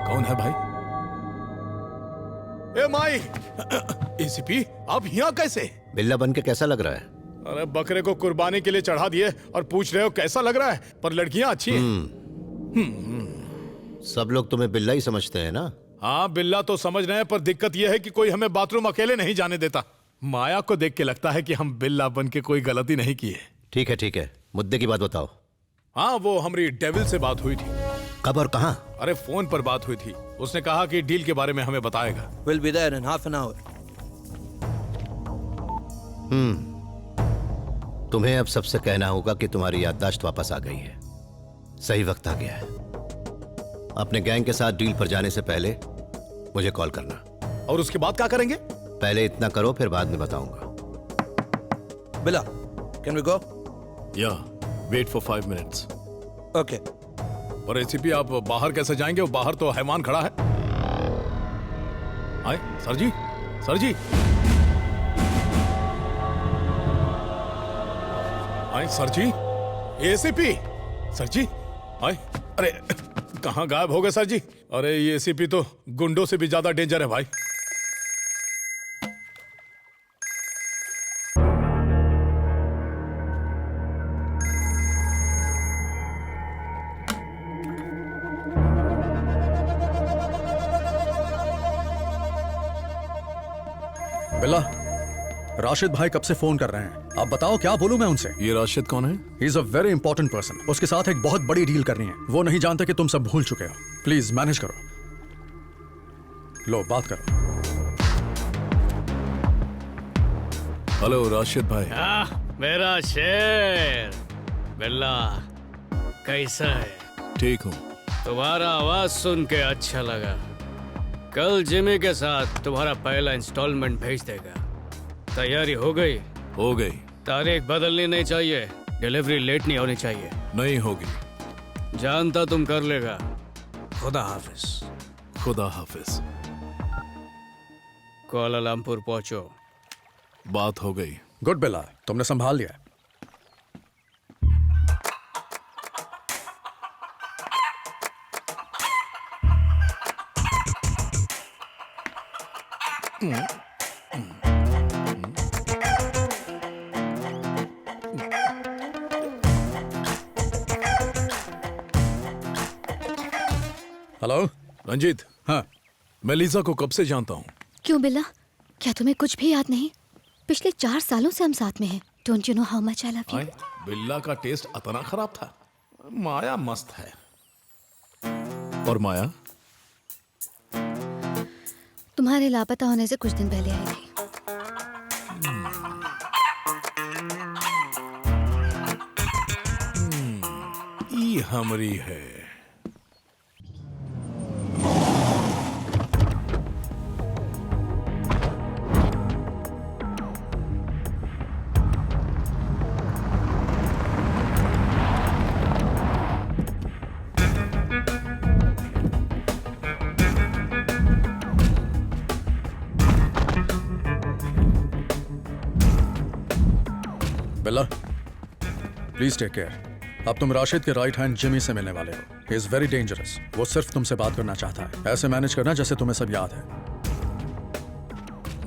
कौन है भाई? ए माई, एसीपी आप यहाँ कैसे? बिल्ला बन के कैसा लग रहा है? अरे बकरे को कुर्बानी के लिए चढ़ा दिए और पूछ रहे हो कैसा लग रहा है? पर लड़कियां अच्छी हैं। सब लोग तुम्हें बिल्ला ही समझते हैं ना? हाँ, बिल्ला तो समझ रहे हैं, पर दिक्कत यह है कि कोई हमें बाथरूम अकेले नहीं जाने देता। माया को देख के लगता है कि हम बिल्ला बन के कोई गलती नहीं की है। ठीक है, मुद्दे की बात बताओ। हाँ, वो हमारी डेविल से बात हुई थी। कब और कहाँ? अरे फोन पर बात हुई थी। उसने कहा कि डील के बारे में हमें बताएगा। We'll be there in half an hour. तुम्हें अब सबसे कहना होगा कि तुम्हारी याददाश्त वापस आ गई है। सही वक्त आ गया है। अपने गैंग के साथ डील पर जाने से पहले मुझे कॉल करना। और उसके बाद क्या करेंगे? पहले इतना करो, फिर बाद में बताऊंगा। Billa, can we go? या, वेट फॉर 5 minutes. Okay. और एसीपी आप बाहर कैसे जाएंगे? वो बाहर तो हैवान खड़ा है। आए सर जी, सर जी, आए सर जी, एसीपी, सर जी, आए। अरे कहाँ गायब हो गए सर जी? अरे ये एसीपी तो गुंडों से भी ज्यादा डेंजर है भाई। बिल्ला, राशिद भाई कब से फोन कर रहे हैं। आप बताओ क्या बोलूं मैं उनसे? ये राशिद कौन है? ही is a very important person. उसके साथ एक बहुत बड़ी डील करनी है। वो नहीं जानते कि तुम सब भूल चुके हो। प्लीज मैनेज करो। लो बात करो। हेलो राशिद भाई। मेरा शेर बिल्ला, कैसा है? ठीक हूँ। तुम्हारा आवाज सुन के अच्छा लगा। कल जिमी के साथ तुम्हारा पहला इंस्टॉलमेंट भेज देगा। तैयारी हो गई? हो गई। तारीख बदलनी नहीं चाहिए, डिलीवरी लेट नहीं होनी चाहिए। नहीं होगी। जानता तुम कर लेगा। खुदा हाफिज। खुदा हाफिज। कोलालमपुर पहुंचो। बात हो गई। गुड बिल्ला, तुमने संभाल लिया। हेलो रंजीत। हाँ, मैं लीजा को कब से जानता हूँ। क्यों बिल्ला, क्या तुम्हें कुछ भी याद नहीं? पिछले 4 सालों से हम साथ में हैं। Don't you know how much I love you? बिल्ला का टेस्ट इतना खराब था। माया मस्त है। और माया तुम्हारे लापता होने से कुछ दिन पहले आई थी। ई हमरी है। बिल्ला, प्लीज टेक केयर। अब तुम राशिद के राइट हैंड जिमी से मिलने वाले हो। He is very dangerous. वो सिर्फ तुमसे बात करना चाहता है। ऐसे मैनेज करना जैसे तुम्हें सब याद है।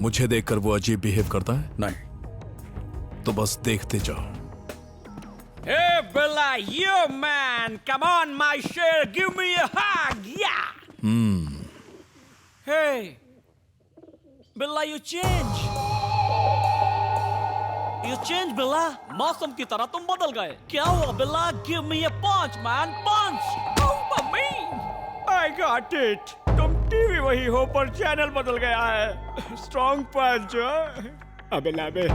मुझे देखकर वो अजीब बिहेव करता है? नहीं। तो बस देखते जाओ। Hey Bella, you man, come on my share, give me a hug, yeah. Hey, Bella, you change. You change, Bella. मौसम की तरह तुम बदल गए। क्या हुआ Bella? Give me a punch, man, punch. Oh, mummy. I got it. तुम TV वही हो पर चैनल बदल गया है। Strong punch, अबे लाबे,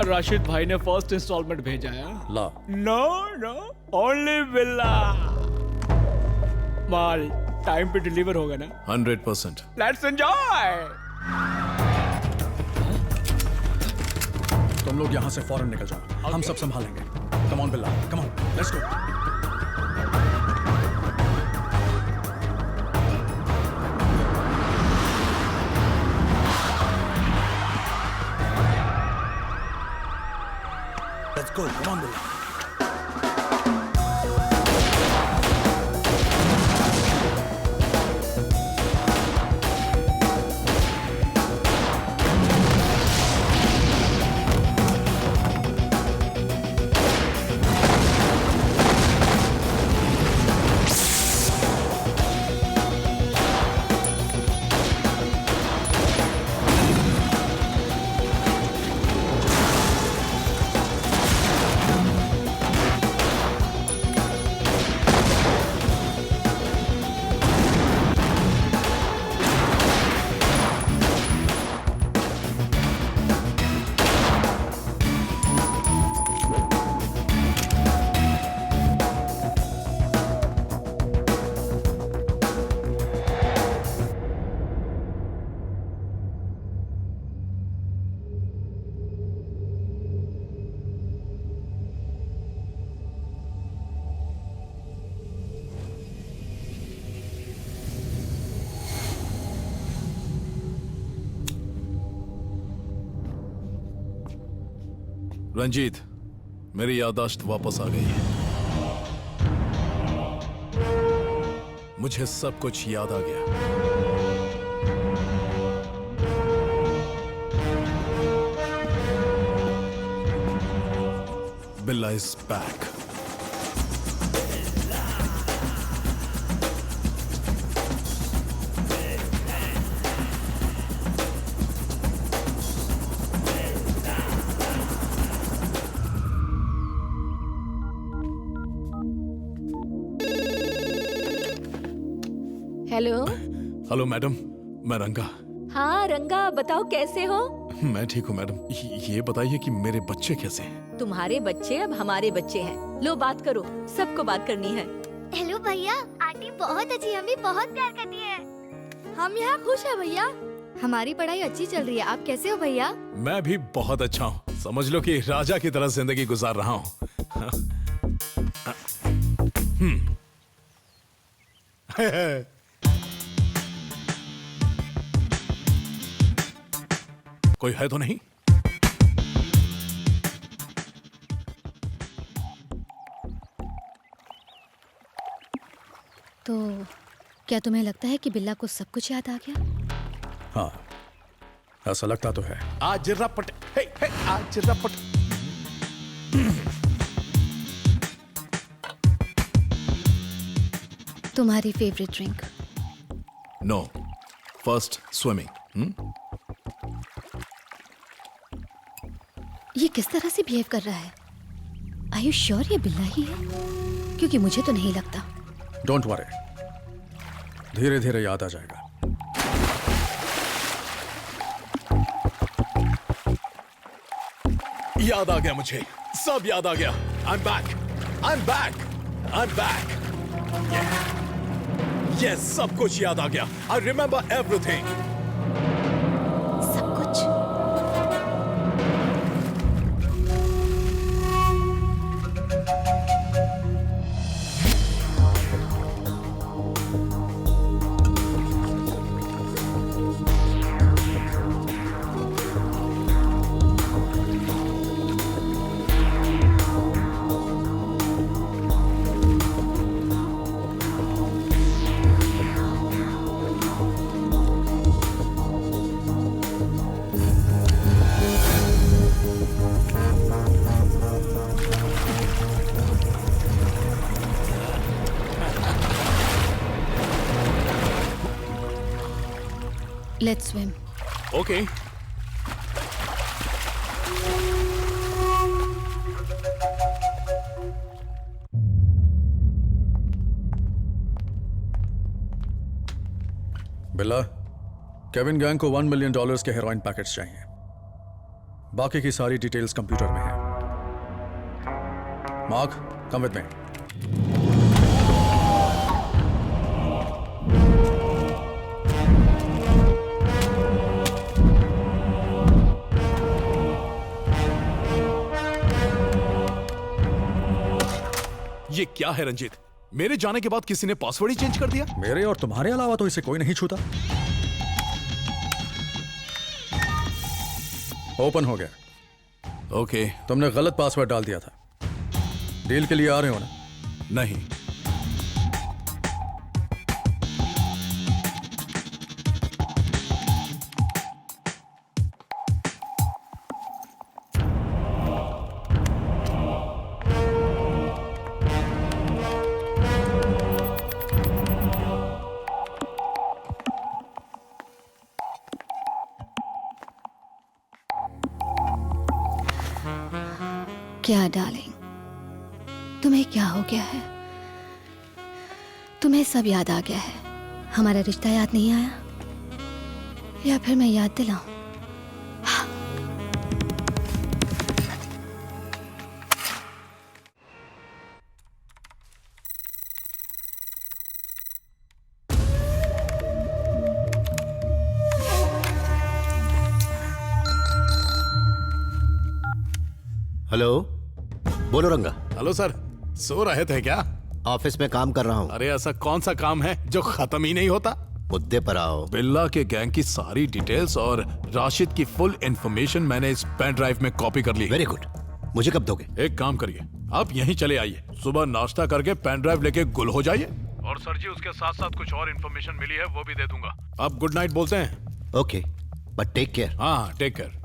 राशिद भाई ने फर्स्ट इंस्टॉलमेंट भेजा है। ला। No, no, only Bella. माल टाइम पे डिलीवर होगा ना? 100%। Let's enjoy. तुम लोग यहाँ से फौरन निकल जाओ। हम सब संभालेंगे। कम ऑन बिल्ला, come on, let's go. Let's go, come on बिल्ला। रंजीत, मेरी याददाश्त वापस आ गई है। मुझे सब कुछ याद आ गया। बिल्ला is back. Hello. Hello madam, मैं रंगा। हाँ रंगा, बताओ कैसे हो? मैं ठीक हूँ मैडम। ये बताइए कि मेरे बच्चे कैसे हैं? तुम्हारे बच्चे अब हमारे बच्चे हैं। लो बात करो, सबको बात करनी है। हेलो भैया, आंटी बहुत अच्छी, हमें बहुत प्यार करती है। हम यहाँ खुश हैं भैया। हमारी पढ़ाई अच्छी चल रही है। आप कैसे हो भैया? मैं भी बहुत अच्छा हूँ। समझ लो कि राजा की तरह जिंदगी गुजार रहा हूँ। कोई है तो नहीं? तो क्या तुम्हें लगता है कि बिल्ला को सब कुछ याद आ गया? हाँ, ऐसा लगता तो है। आज रपट, हे, आज रपट। तुम्हारी favourite drink? No, first swimming. ये किस तरह से बिहेव कर रहा है? आर यू श्योर ये बिल्ला ही है? क्योंकि मुझे तो नहीं लगता। डोंट वरी, धीरे धीरे याद आ जाएगा। याद आ गया मुझे, सब याद आ गया। I'm back, I'm back, I'm back. Yes, सब कुछ याद आ गया। I remember everything. सब कुछ? Let's swim. Okay. बिल्ला, केविन गैंग को $1 मिलियन के हेरोइन पैकेट्स चाहिए। बाकी की सारी डिटेल्स कंप्यूटर में है। Mark, come with me. ये क्या है रंजीत? मेरे जाने के बाद किसी ने पासवर्ड ही चेंज कर दिया? मेरे और तुम्हारे अलावा तो इसे कोई नहीं छूता। ओपन हो गया। ओके। तुमने गलत पासवर्ड डाल दिया था। डील के लिए आ रहे हो ना? नहीं। क्या डार्लिंग, तुम्हें क्या हो गया है? तुम्हें सब याद आ गया है? हमारा रिश्ता याद नहीं आया? या फिर मैं याद दिलाऊं? हेलो, बोलो रंगा। हेलो सर, सो रहे थे क्या? ऑफिस में काम कर रहा हूँ। अरे ऐसा कौन सा काम है जो खत्म ही नहीं होता? मुद्दे पर आओ। बिल्ला के गैंग की सारी डिटेल्स और राशिद की फुल इंफॉर्मेशन मैंने इस पेन ड्राइव में कॉपी कर ली। Very good. मुझे कब दोगे? एक काम करिए, आप यहीं चले आइए। सुबह नाश्ता करके पेन ड्राइव लेके गुल हो जाइए। और सर जी, उसके साथ साथ कुछ और इंफॉर्मेशन मिली है, वो भी दे दूंगा। आप गुड नाइट बोलते हैं? Okay, but take care. हाँ, टेक केयर।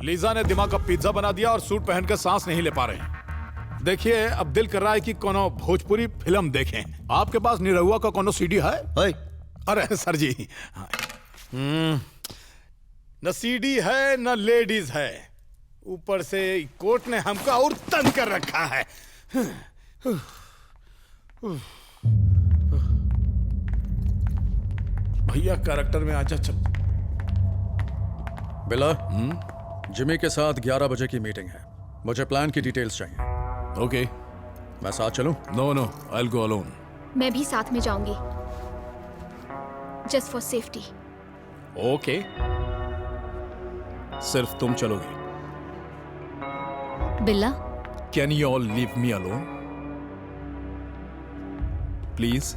लीजा ने दिमाग का पिज्जा बना दिया और सूट पहनकर सांस नहीं ले पा रहे हैं। देखिए, अब दिल कर रहा है कि कोनो भोजपुरी फिल्म देखें। आपके पास निरहुआ का कोनो सीडी है? अरे सर जी, न सीडी है न लेडीज है, ऊपर से कोर्ट ने हमको और तंग कर रखा है। भैया कैरेक्टर में आजा। चल बिला, जिमी के साथ 11 बजे की मीटिंग है। मुझे प्लान की डिटेल्स चाहिए। ओके। मैं साथ चलूं? No no, I will go alone. मैं भी साथ में जाऊंगी, जस्ट फॉर सेफ्टी। ओके, सिर्फ तुम चलोगे। Billa, can you all leave me alone please?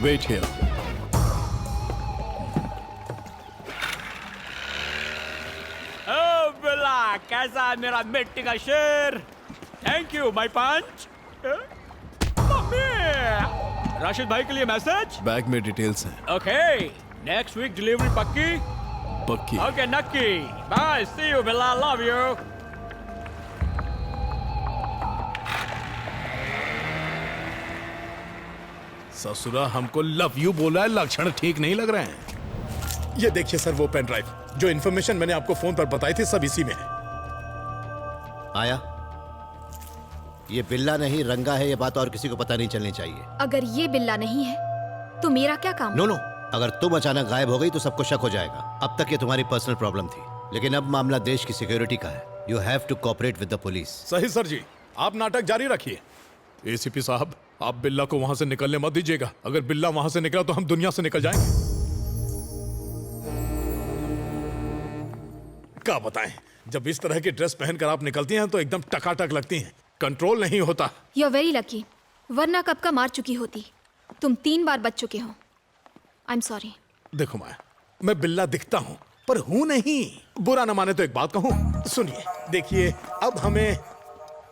Wait here. Oh Billa, कैसा है मेरा मिट्टी का शेर? Thank you my punch. Mummy, Rashid भाई के लिए मैसेज। बैग में डिटेल्स हैं। ओके, नेक्स्ट वीक डिलीवरी पक्की? पक्की। ओके नक्की। Bye, see you Billa, love you. ससुरा हमको लव यू बोला है, लक्षण ठीक नहीं लग रहे हैं। ये देखिए सर, वो पेन ड्राइव, जो इन्फॉर्मेशन मैंने आपको फोन पर बताई थी, सब इसी में है। आया, ये बिल्ला नहीं रंगा है, ये बात और किसी को पता नहीं चलनी चाहिए। अगर ये बिल्ला नहीं है तो मेरा क्या काम? नो नो, अगर तुम अचानक गायब हो गई तो सबको शक हो जाएगा। अब तक ये तुम्हारी पर्सनल प्रॉब्लम थी, लेकिन अब मामला देश की सिक्योरिटी का है। You have to cooperate with the police. सही सर जी, आप नाटक जारी रखिए। एसीपी साहब, आप बिल्ला को वहां से निकलने मत दीजिएगा। अगर बिल्ला वहां से निकला तो हम दुनिया से निकल जाएंगे। क्या बताएं, जब इस तरह की ड्रेस पहनकर आप निकलती हैं तो एकदम टकाटक लगती हैं, कंट्रोल नहीं होता। यू आर वेरी लकी, वरना कब का मार चुकी होती। तुम 3 बार बच चुके हो। I am sorry. देखो माया, मैं बिल्ला दिखता हूं पर हूं नहीं। बुरा न माने तो एक बात कहूं, सुनिए। देखिए, अब हमें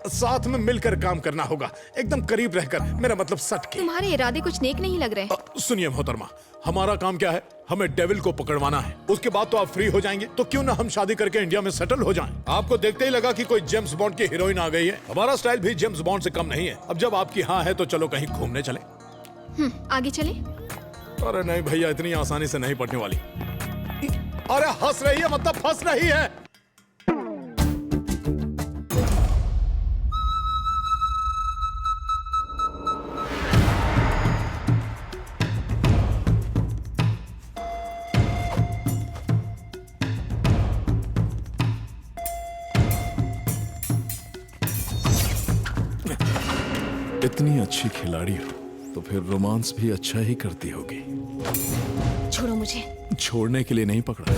साथ में मिलकर काम करना होगा, एकदम करीब रहकर, मेरा मतलब सट के। तुम्हारे इरादे कुछ नेक नहीं लग रहे। सुनिए मोहतरमा, हमारा काम क्या है? हमें डेविल को पकड़वाना है। उसके बाद तो आप फ्री हो जाएंगे। तो क्यों ना हम शादी करके इंडिया में सेटल हो जाएं? आपको देखते ही लगा कि कोई जेम्स बॉन्ड की हीरोइन आ गई है। हमारा स्टाइल भी जेम्स बॉन्ड से कम नहीं है। अब जब आपकी हाँ है तो चलो कहीं घूमने चले। आगे चले? अरे नहीं भैया, इतनी आसानी से नहीं पड़ने वाली। अरे हंस रही है मतलब फंस रही है। इतनी अच्छी खिलाड़ी हो तो फिर रोमांस भी अच्छा ही करती होगी। छोड़ो मुझे। छोड़ने के लिए नहीं पकड़ा।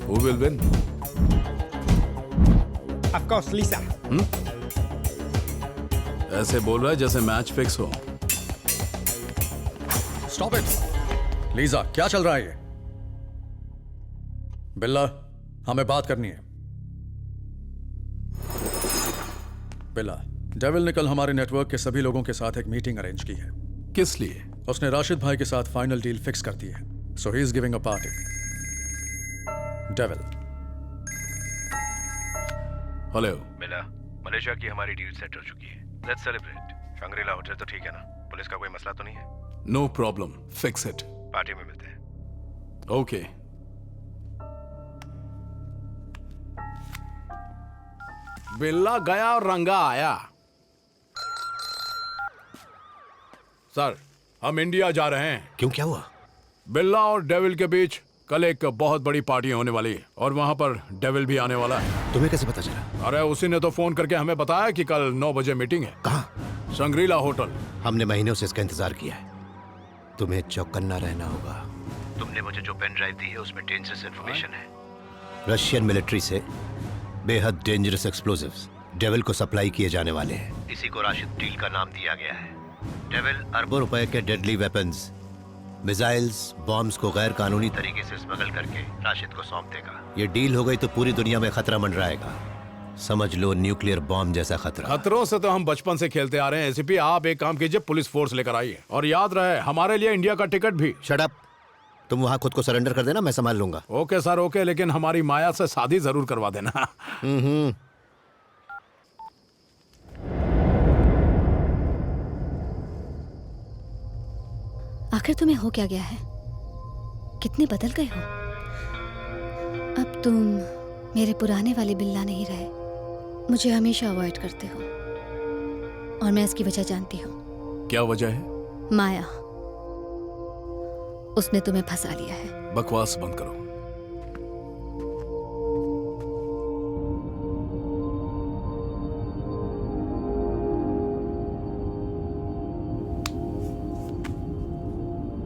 Who will win? Of course, Lisa. ऐसे बोल रहा है जैसे मैच फिक्स हो। Stop it. लीजा, क्या चल रहा है ये? बिल्ला, हमें बात करनी है। बिल्ला, डेविल ने कल हमारे नेटवर्क के सभी लोगों के साथ एक मीटिंग अरेंज की है। किस लिए? उसने राशिद भाई के साथ फाइनल डील फिक्स कर दी है। So he is giving a party. Devil. Hello. Billa, Malaysia की हमारी डील सेट हो चुकी है। Let's celebrate. शंग्रीला होटल तो ठीक है ना? पुलिस का कोई मसला तो नहीं है? No problem, fix it. Party में मिलते हैं। ओके। बिल्ला गया और रंगा आया। सर, हम इंडिया जा रहे हैं। क्यों, क्या हुआ? बिल्ला और डेविल के बीच कल एक बहुत बड़ी पार्टी होने वाली है और वहां पर डेविल भी आने वाला है। तुम्हें कैसे पता चला? अरे उसी ने तो फोन करके हमें बताया कि कल 9 बजे मीटिंग है। कहाँ? Shangrila hotel. हमने महीनों से इसका इंतजार किया है। तुम्हें चौकन्ना रहना होगा। तुमने मुझे जो पेन ड्राइव दी है उसमें डेंजरस इंफॉर्मेशन है। रशियन मिलिट्री से बेहद डेंजरस एक्सप्लोजिव्स डेविल को सप्लाई किए जाने वाले हैं। इसी को राशिद डील का नाम दिया गया है। डेविल अरबों रुपए के डेडली वेपन्स, मिसाइल्स, बॉम्ब्स को गैर कानूनी तरीके से स्मगल करके राशिद को सौंप देगा। ये डील हो गई तो पूरी दुनिया में खतरा मंडराएगा। समझ लो न्यूक्लियर बॉम्ब जैसा खतरा। खतरों से तो हम बचपन से खेलते आ रहे हैं। एसीपी आप एक काम कीजिए, पुलिस फोर्स लेकर आइए और याद रहे हमारे लिए इंडिया का टिकट भी। शट अप, तुम वहां खुद को सरेंडर कर देना, मैं संभाल लूंगा। ओके सर ओके, लेकिन हमारी माया से शादी जरूर करवा देना। आखिर तुम्हें हो क्या गया है? कितने बदल गए हो। अब तुम मेरे पुराने वाले बिल्ला नहीं रहे। मुझे हमेशा अवॉइड करते हो और मैं इसकी वजह जानती हूँ। क्या वजह है? माया, उसने तुम्हें फंसा लिया है। बकवास बंद करो।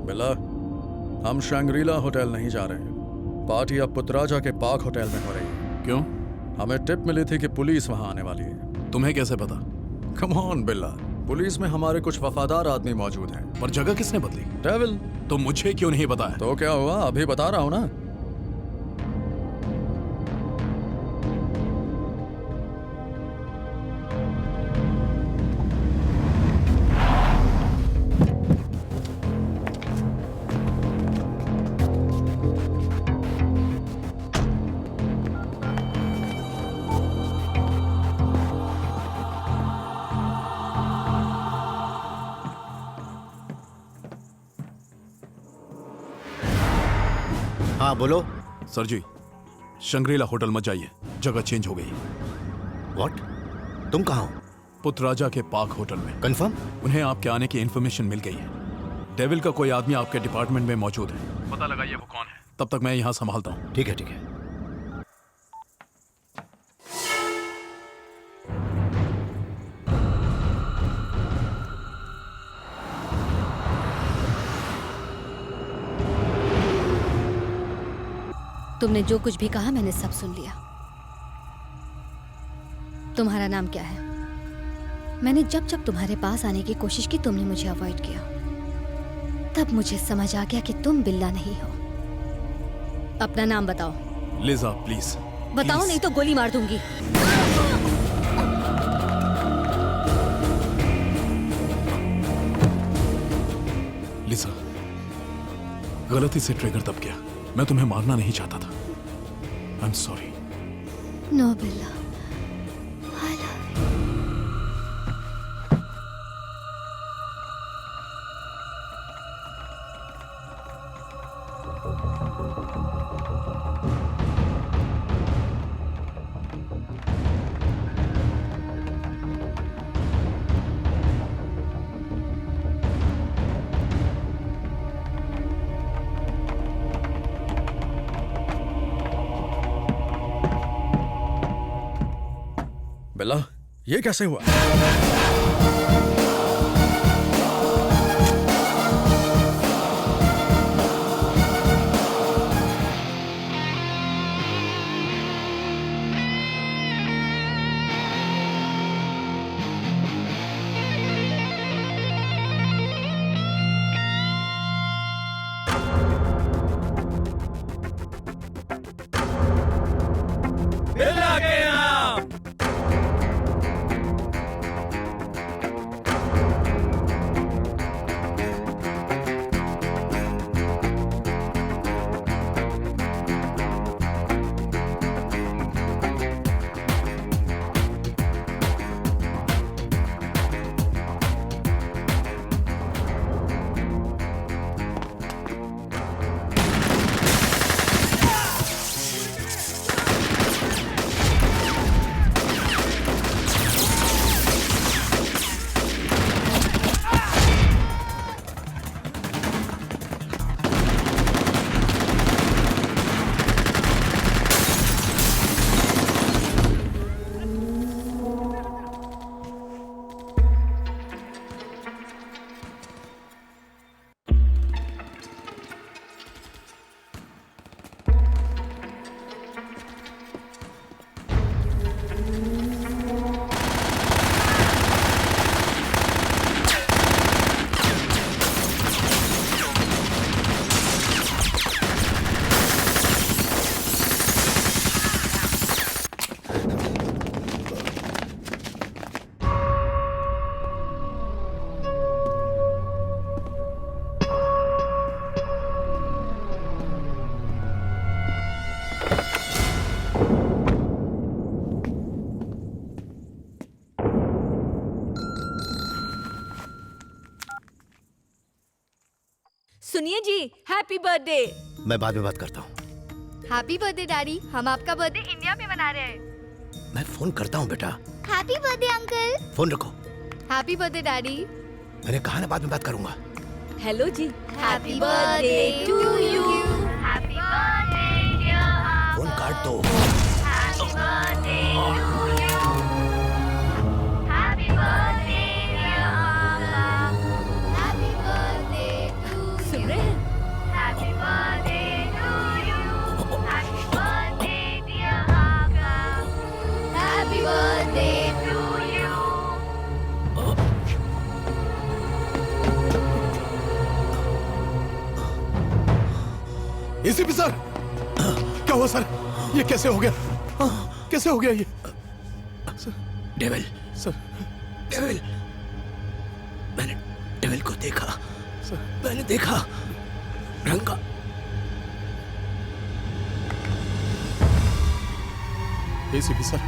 बिल्ला, हम शंग्रीला होटल नहीं जा रहे हैं। पार्टी अब पुतराजा के पाक होटल में हो रही है। क्यों? हमें टिप मिली थी कि पुलिस वहां आने वाली है। तुम्हें कैसे पता? कम ऑन बिल्ला, पुलिस में हमारे कुछ वफादार आदमी मौजूद हैं। पर जगह किसने बदली? डेविल। तो मुझे क्यों नहीं बताया? तो क्या हुआ, अभी बता रहा हूं ना। हाँ बोलो। सर जी, शंग्रीला होटल मत जाइए, जगह चेंज हो गई। व्हाट? तुम कहाँ हो? पुतराजा के पाक होटल में। कंफर्म? उन्हें आपके आने की इन्फॉर्मेशन मिल गई है। डेविल का कोई आदमी आपके डिपार्टमेंट में मौजूद है। पता लगाइए वो कौन है। तब तक मैं यहाँ संभालता हूँ। ठीक है ठीक है। तुमने जो कुछ भी कहा मैंने सब सुन लिया। तुम्हारा नाम क्या है? मैंने जब जब तुम्हारे पास आने की कोशिश की तुमने मुझे अवॉइड किया। तब मुझे समझ आ गया कि तुम बिल्ला नहीं हो। अपना नाम बताओ। लिजा प्लीज। बताओ नहीं तो गोली मार दूंगी। लिजा, गलती से ट्रिगर दब गया। मैं तुम्हें मारना नहीं चाहता था। I am sorry. नो बिल्ला। बिल्ला, ये कैसे हुआ? सुनिए जी, हैप्पी बर्थडे। मैं बाद में बात करता हूँ। हैप्पी बर्थडे डैडी, हम आपका बर्थडे इंडिया में मना रहे हैं। मैं फोन करता हूँ बेटा। Happy birthday uncle. फोन रखो। Happy birthday daddy. मैंने कहा ना बाद में बात करूंगा। हेलो जी। Happy birthday to you. Happy birthday dear. Phone काट दो। Happy birthday to you. Happy birthday dear. Happy birthday to you. सुन रहे हैं? Happy birthday to you. Happy birthday dear आका। Happy birthday to you. ACP sir, क्या हुआ sir? ये कैसे हो गया? कैसे हो गया ये? डेविल सर, डेविल, मैंने डेविल को देखा। मैंने देखा रंगा। ACP sir,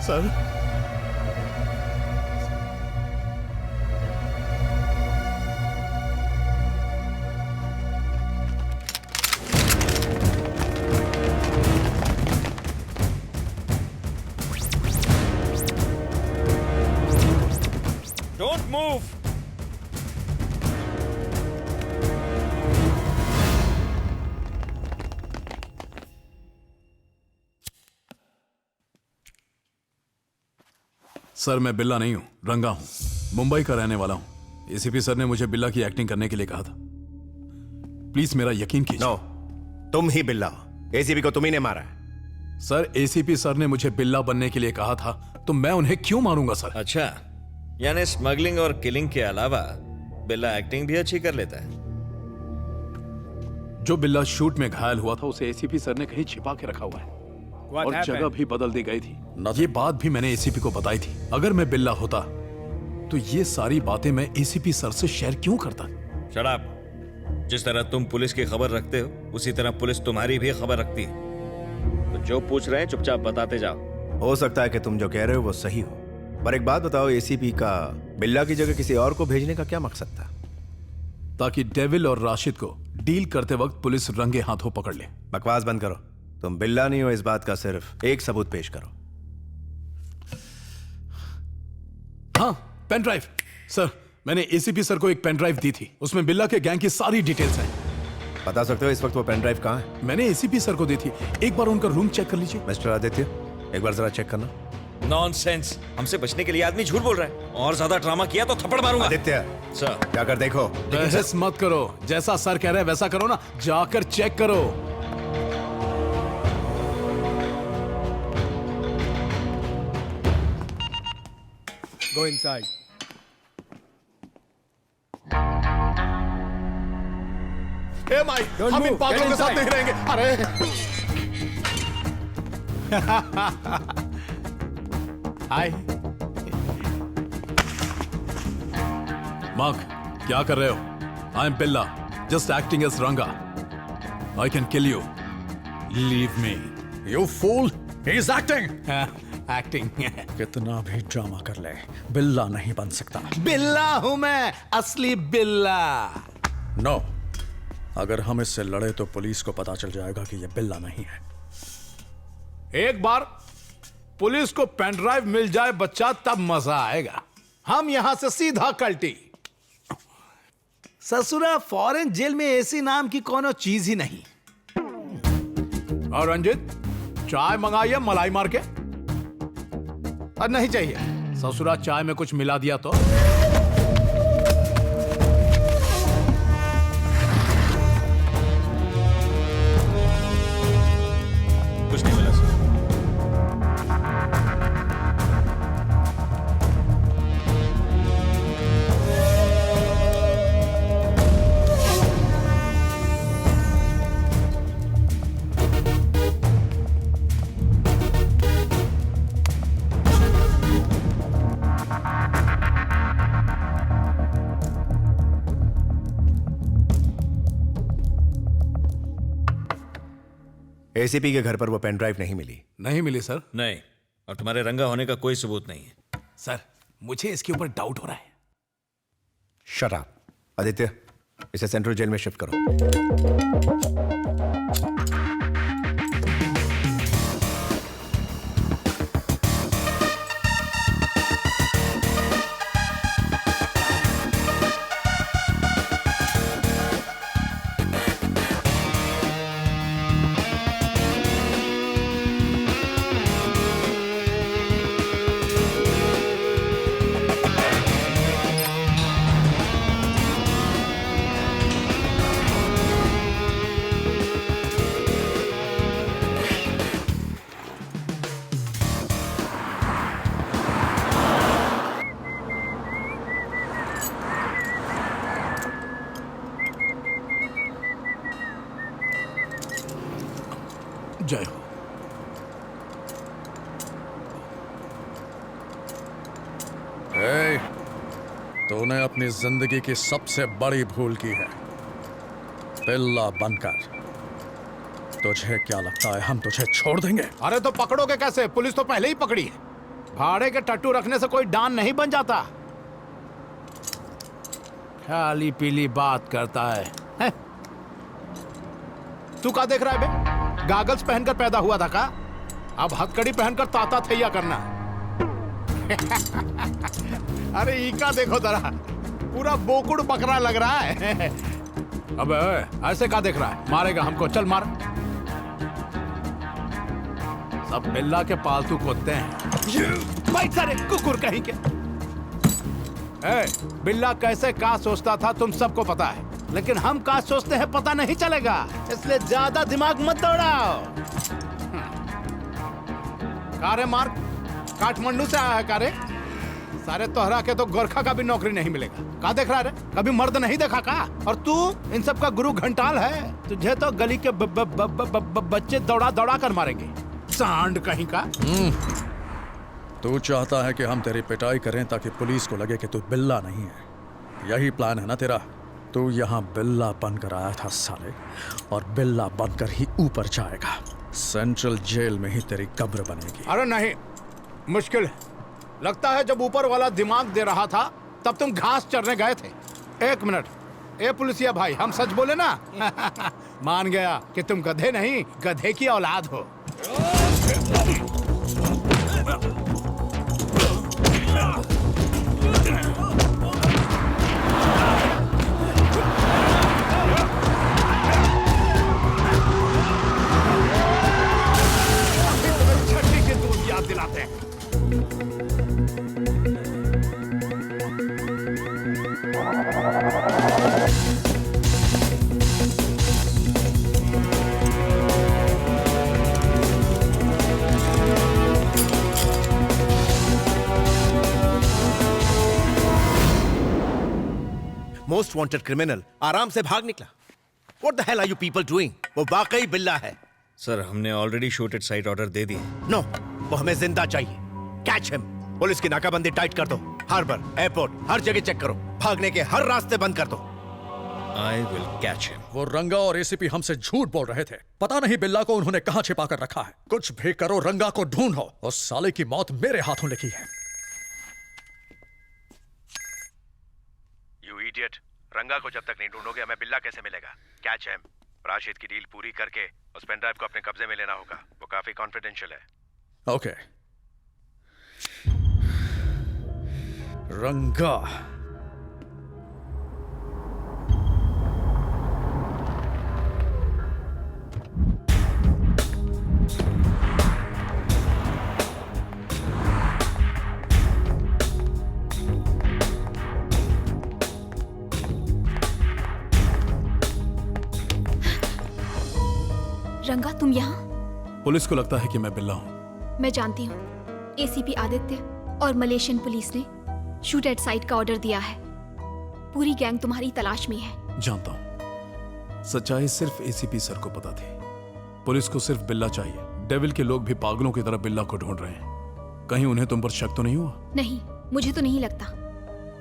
sir Don't move! Sir, मैं बिल्ला नहीं हूं, रंगा हूं। मुंबई का रहने वाला हूं। एसीपी सर ने मुझे बिल्ला की एक्टिंग करने के लिए कहा था। प्लीज मेरा यकीन कीजिए। नो, तुम ही बिल्ला हो। एसीपी को तुम ही ने मारा है। सर, एसीपी सर ने मुझे बिल्ला बनने के लिए कहा था, तो मैं उन्हें क्यों मारूंगा सर? अच्छा, यानी स्मगलिंग और किलिंग के अलावा बिल्ला एक्टिंग भी अच्छी कर लेता है। जो बिल्ला शूट में घायल हुआ था उसे एसीपी सर ने कहीं छिपा के रखा हुआ है। और जगह भी बदल दी गई थी। ये बात भी मैंने एसीपी को बताई थी। अगर मैं बिल्ला होता तो ये सारी बातें मैं एसीपी सर से शेयर क्यों करता? Shut up. जिस तरह तुम पुलिस की खबर रखते हो, उसी तरह पुलिस तुम्हारी भी खबर रखती है। तो जो पूछ रहे हैं चुपचाप बताते जाओ। हो सकता है कि तुम जो कह रहे हो वो सही हो, पर एक बात बताओ, एसीपी का बिल्ला की जगह किसी और को भेजने का क्या मकसद था? ताकि डेविल और राशिद को डील करते वक्त पुलिस रंगे हाथों पकड़ ले। बकवास बंद करो। तुम बिल्ला नहीं हो, इस बात का सिर्फ एक सबूत पेश करो। हाँ, पेन ड्राइव। सर, मैंने एसीपी सर को एक पेन ड्राइव दी थी। उसमें बिल्ला के गैंग की सारी डिटेल्स हैं। बता सकते हो इस वक्त वो पेन ड्राइव कहाँ है? मैंने एसीपी सर को दी थी। एक बार उनका रूम चेक कर लीजिए। मिस्टर आदित्य, एक बार जरा चेक करना। नॉनसेंस। हमसे बचने के लिए आदमी झूठ बोल रहा है। और ज्यादा ड्रामा किया तो थप्पड़ मारूंगा। आदित्य, सर, जाकर देखो। बहस मत करो। जैसा सर कह रहे हैं वैसा करो ना। जाकर चेक करो। Go inside. ए माई, हम इन पागलों के साथ नहीं रहेंगे। अरे हाय मार्क, क्या कर रहे हो? I am Billa, just acting as Ranga. I can kill you. Leave me. You fool, he is acting. Acting. कितना भी ड्रामा कर ले, बिल्ला नहीं बन सकता। बिल्ला हूं मैं, असली बिल्ला। नो, अगर हम इससे लड़े तो पुलिस को पता चल जाएगा कि यह बिल्ला नहीं है। एक बार पुलिस को पेन ड्राइव मिल जाए बच्चा, तब मजा आएगा। हम यहां से सीधा कल्टी। ससुरा, फॉरेन जेल में एसी नाम की कोनो चीज ही नहीं। और रंजित, चाय मंगाइए मलाई मार के। और नहीं चाहिए। ससुरा, चाय में कुछ मिला दिया तो? कुछ नहीं मिला सर। एसीपी के घर पर वो पेन ड्राइव नहीं मिली। नहीं मिली सर। नहीं, और तुम्हारे रंगा होने का कोई सबूत नहीं है। सर, मुझे इसके ऊपर डाउट हो रहा है। Shut up. आदित्य, इसे सेंट्रल जेल में शिफ्ट करो। जय हो। ए, तूने अपनी जिंदगी की सबसे बड़ी भूल की है, बिल्ला बनकर। तुझे क्या लगता है हम तुझे छोड़ देंगे? अरे तो पकड़ोगे कैसे? पुलिस तो पहले ही पकड़ी है। भाड़े के टट्टू रखने से कोई डॉन नहीं बन जाता। खाली पीली बात करता है? तू क्या देख रहा है बे? गागल्स पहनकर पैदा हुआ था का? अब हथकड़ी पहनकर ताता थैया करना। अरे इका देखो जरा, पूरा बोकुड़ बकरा लग रहा है। अबे ऐसे क्या देख रहा है? मारेगा हमको, चल मार। सब बिल्ला के पालतू कुत्ते हैं। भाई सारे कुकुर कहीं के। बिल्ला कैसे का सोचता था तुम सबको पता है, लेकिन हम का सोचते हैं पता नहीं चलेगा, इसलिए ज्यादा दिमाग मत दौड़ाओ। कारे मार्क काठमांडू से आया है कारे? सारे तोहरा के तो गोरखा का भी नौकरी नहीं मिलेगा। का देख रहा है? कभी मर्द नहीं देखा का? और तू इन सब का गुरु घंटाल है। तुझे तो गली के बच्चे दौड़ा दौड़ा कर मारेंगे, सांड कहीं का। तू चाहता है कि हम तेरी पिटाई करें ताकि पुलिस को लगे कि तू बिल्ला नहीं है। यही प्लान है ना तेरा? तू यहाँ बिल्ला बनकर आया था साले, और बिल्ला बनकर ही ऊपर जाएगा। सेंट्रल जेल में ही तेरी कब्र बनेगी। अरे नहीं, मुश्किल है। लगता है जब ऊपर वाला दिमाग दे रहा था तब तुम घास चरने गए थे। एक मिनट, ए पुलिसिया भाई, हम सच बोले ना? मान गया कि तुम गधे नहीं, गधे की औलाद हो। छठी के दूध याद दिलाते हैं। मोस्ट वांटेड क्रिमिनल आराम से भाग निकला। What the hell are you people doing? वो वाकई बिल्ला है। सर, हमने already shoot at sight order दे दिए। नो, वो हमें जिंदा चाहिए। Catch him. पुलिस की नाकाबंदी टाइट कर दो। हार्बर, एयरपोर्ट, हर जगह चेक करो। भागने के हर रास्ते बंद कर दो। I will catch him. वो रंगा और एसीपी हमसे झूठ बोल रहे थे। पता नहीं बिल्ला को उन्होंने कहां छिपा कर रखा है। कुछ भी करो, रंगा को ढूंढो। उस साले की मौत मेरे हाथों लिखी है। You idiot! रंगा को जब तक नहीं ढूंढोगे हमें बिल्ला कैसे मिलेगा? Catch him. राशिद की डील पूरी करके उस पेन ड्राइव को अपने कब्जे में लेना होगा। वो काफी कॉन्फिडेंशियल है। ओके। रंगा। रंगा, तुम यहाँ? पुलिस को लगता है कि मैं बिल्ला हूँ। मैं जानती हूँ। एसीपी आदित्य और मलेशियन पुलिस ने शूट एट साइट का ऑर्डर दिया है। पूरी गैंग तुम्हारी तलाश में है। जानता हूँ। सच्चाई सिर्फ एसीपी सर को पता थी। पुलिस को सिर्फ बिल्ला चाहिए। डेविल के लोग भी पागलों की तरह बिल्ला को ढूंढ रहे हैं। कहीं उन्हें तुम पर शक तो नहीं हुआ? नहीं, मुझे तो नहीं लगता।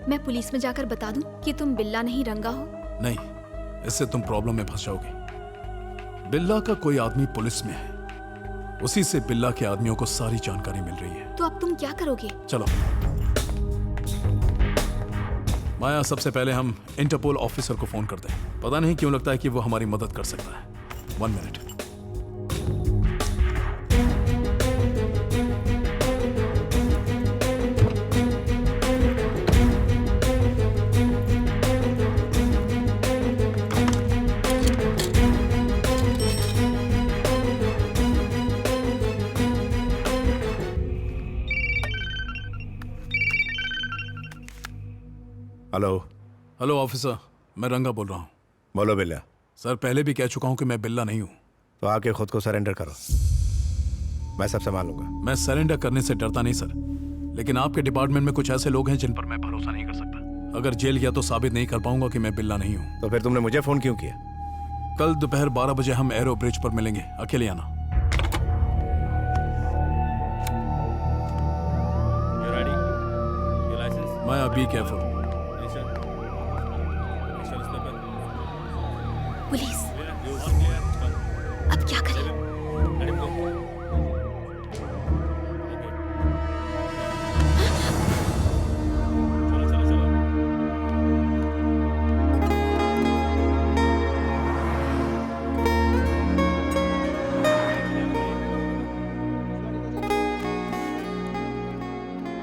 मैं पुलिस में जाकर बता दूं कि तुम बिल्ला नहीं रंगा हो? नहीं, इससे तुम प्रॉब्लम में फंस जाओगे। बिल्ला का कोई आदमी पुलिस में है, उसी से बिल्ला के आदमियों को सारी जानकारी मिल रही है। तो अब तुम क्या करोगे? चलो, माया, सबसे पहले हम इंटरपोल ऑफिसर को फोन करते हैं। पता नहीं क्यों लगता है कि वो हमारी मदद कर सकता है। 1 मिनट। हेलो। हेलो ऑफिसर, मैं रंगा बोल रहा हूँ। बोलो बिल्ला। सर, पहले भी कह चुका हूँ कि मैं बिल्ला नहीं हूँ। तो आके खुद को सरेंडर करो, मैं सब संभाल लूंगा। मैं सरेंडर करने से डरता नहीं सर, लेकिन आपके डिपार्टमेंट में कुछ ऐसे लोग हैं जिन पर मैं भरोसा नहीं कर सकता। अगर जेल गया तो साबित नहीं कर पाऊंगा कि मैं बिल्ला नहीं हूँ। तो फिर तुमने मुझे फोन क्यों किया? कल दोपहर 12 बजे हम एरो ब्रिज पर मिलेंगे, अकेले आना। माया, बी केयरफुल। पुलिस, अब क्या करें?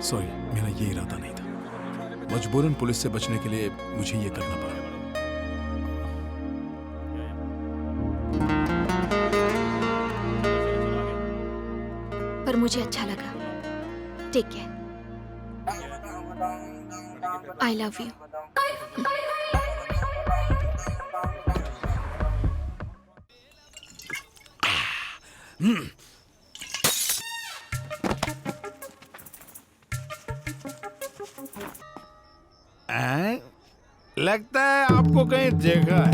सॉरी, मेरा ये इरादा नहीं था। मजबूरन पुलिस से बचने के लिए मुझे ये करना पड़ा। पर मुझे अच्छा लगा। Take care. I love you. लगता है आपको कहीं देखा है।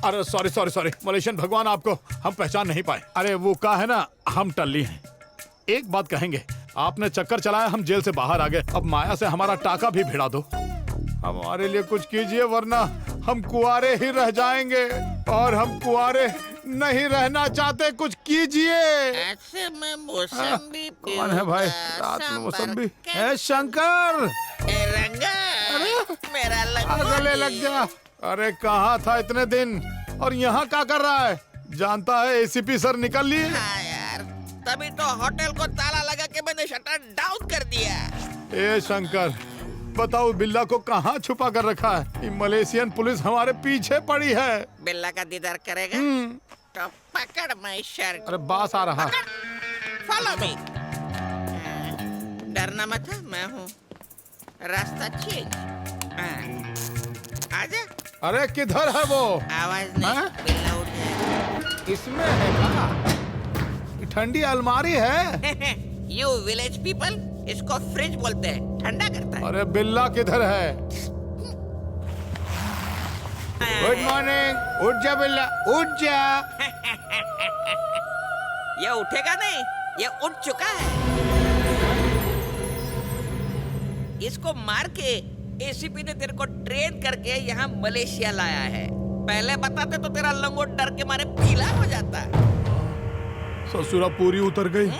अरे सॉरी सॉरी सॉरी, मलेशियन भगवान, आपको हम पहचान नहीं पाए। अरे वो का है ना, हम टल्ली हैं। एक बात कहेंगे, आपने चक्कर चलाया, हम जेल से बाहर आ गए। अब माया से हमारा टाका भी भिड़ा दो। हमारे लिए कुछ कीजिए, वरना हम कुआरे ही रह जाएंगे, और हम कुआरे नहीं रहना चाहते। कुछ कीजिए। ऐसे में मौसम्बी कौन है भाई रात में मौसम्बी? है शंकर। रंगा, मेरा गले लग जा। अरे कहाँ था इतने दिन, और यहाँ क्या कर रहा है? जानता है एसीपी सर निकल लिए। हाँ यार, तभी तो होटल को ताला लगा के मैंने शटर डाउन कर दिया। ए शंकर, बताओ बिल्ला को कहाँ छुपा कर रखा है? ये मलेशियन पुलिस हमारे पीछे पड़ी है। बिल्ला का दीदार करेगा तो पकड़ मैं शर। अरे बास आ रहा। Follow me. डरना मत, मैं हूँ। रास्ता चेंज। आजा। अरे किधर है वो? आवाज नहीं। बिल्ला उठ जाएगा। इसमें है क्या? ठंडी अलमारी है। यू विलेज पीपल, इसको फ्रिज बोलते हैं, ठंडा करता है। अरे बिल्ला किधर है? Good morning. उठ जा बिल्ला, उठ जा। ये उठेगा नहीं, ये उठ चुका है। इसको मार के एसीपी ने तेरे को ट्रेन करके यहाँ मलेशिया लाया है। पहले बताते तो तेरा लंगोट डर के मारे पीला हो जाता। ससुरा पूरी उतर गई।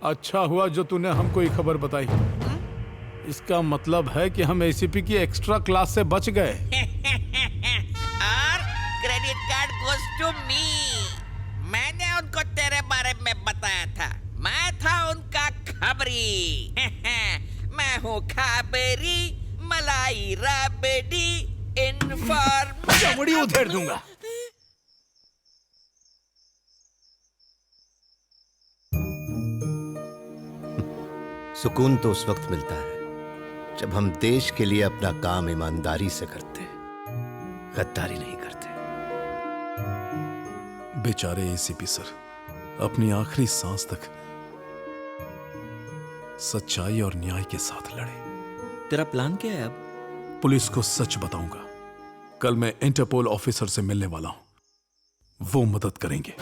अच्छा हुआ जो तूने हमको ये खबर बताई। इसका मतलब है कि हम एसीपी की एक्स्ट्रा क्लास से बच गए। और credit card goes to me. मैंने उनको तेरे बारे में बताया था। मैं था उनका खबरी। मैं हूँ खबरी, मलाई राबड़ी, इन्फॉर्मेशन। चमड़ी उधेड़ दूंगा। सुकून तो उस वक्त मिलता है जब हम देश के लिए अपना काम ईमानदारी से करते, गद्दारी नहीं करते। बेचारे एसीपी सर अपनी आखिरी सांस तक सच्चाई और न्याय के साथ लड़े। तेरा प्लान क्या है अब? पुलिस को सच बताऊंगा। कल मैं इंटरपोल ऑफिसर से मिलने वाला हूं, वो मदद करेंगे।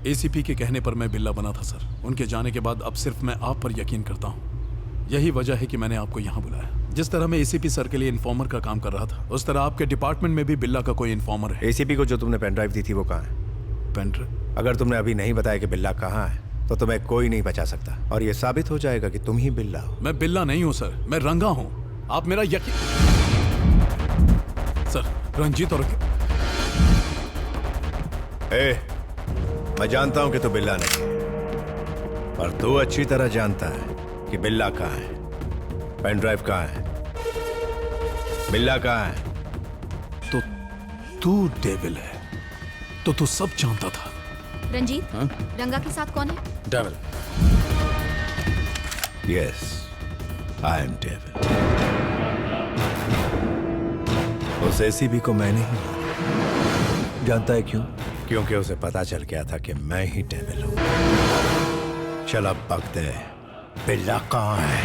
एसीपी के कहने पर मैं बिल्ला बना था सर। उनके जाने के बाद अब सिर्फ मैं आप पर यकीन करता हूँ। यही वजह है कि मैंने आपको यहाँ बुलाया। जिस तरह मैं एसीपी सर के लिए इन्फॉर्मर का काम कर रहा था, उस तरह आपके डिपार्टमेंट में भी बिल्ला का कोई इन्फॉर्मर है। एसीपी को जो तुमने पेन ड्राइव दी थी वो कहाँ है? Pen drive? अगर तुमने अभी नहीं बताया कि बिल्ला कहाँ है तो तुम्हें कोई नहीं बचा सकता और ये साबित हो जाएगा कि तुम ही बिल्ला हो। मैं बिल्ला नहीं हूँ सर, मैं रंगा हूँ। आप मेरा यकीन सर। रंजीत और मैं जानता हूं कि तू बिल्ला नहीं, पर तू अच्छी तरह जानता है कि बिल्ला कहाँ है, पेन ड्राइव कहाँ है, बिल्ला कहाँ है। तो तू डेविल है, तो तू सब जानता था। रंजीत, रंगा के साथ कौन है? Devil. Yes, I am devil. उस एसीबी को मैंने ही मारा। जानता है क्यों? क्योंकि उसे पता चल गया था कि मैं ही डेविल हूं। चल अब पकते हैं, बिल्ला कहाँ है?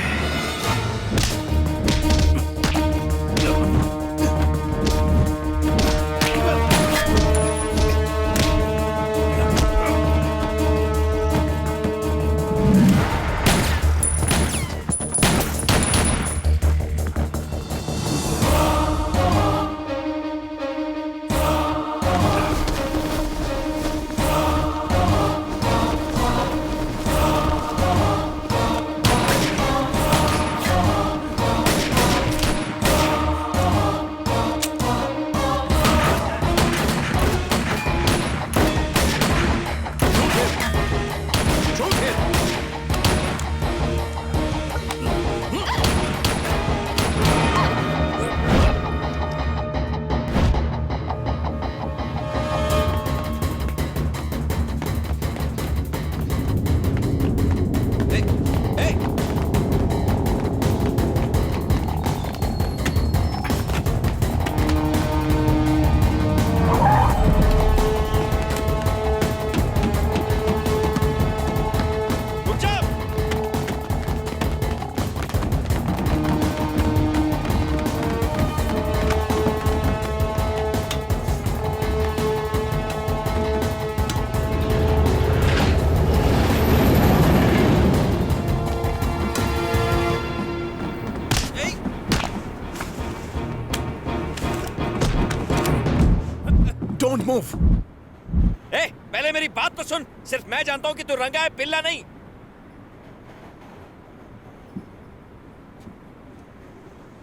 पहले मेरी बात तो सुन। सिर्फ मैं जानता हूं कि तू रंगा है, बिल्ला नहीं।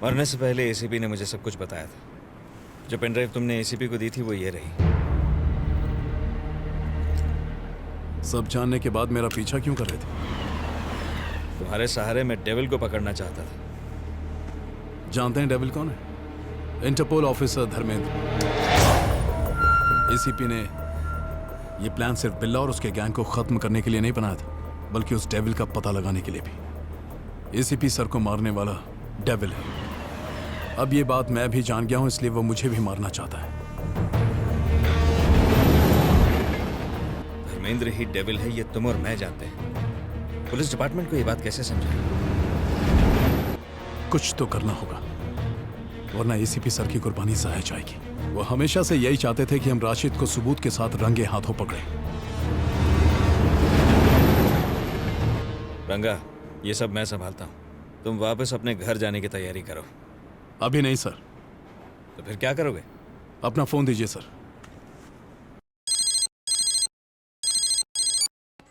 मरने से पहले एसीपी ने मुझे सब कुछ बताया था। जो पेन ड्राइव तुमने एसीपी को दी थी वो ये रही। सब जानने के बाद मेरा पीछा क्यों कर रहे थे? तुम्हारे सहारे मैं डेविल को पकड़ना चाहता था। जानते हैं डेविल कौन है? Interpole officer Dharmendra. एसीपी ने ये प्लान सिर्फ बिल्ला और उसके गैंग को खत्म करने के लिए नहीं बनाया था, बल्कि उस डेविल का पता लगाने के लिए भी। एसीपी सर को मारने वाला डेविल है। अब ये बात मैं भी जान गया हूं, इसलिए वो मुझे भी मारना चाहता है। धर्मेंद्र ही डेविल है, ये तुम और मैं जानते हैं। पुलिस डिपार्टमेंट को ये बात कैसे समझाएं? कुछ तो करना होगा, वरना एसीपी सर की कुर्बानी ज़ाया जाएगी। वो हमेशा से यही चाहते थे कि हम राशिद को सबूत के साथ रंगे हाथों पकड़ें। रंगा, ये सब मैं संभालता हूँ। तुम वापस अपने घर जाने की तैयारी करो। अभी नहीं सर। तो फिर क्या करोगे? अपना फोन दीजिए सर।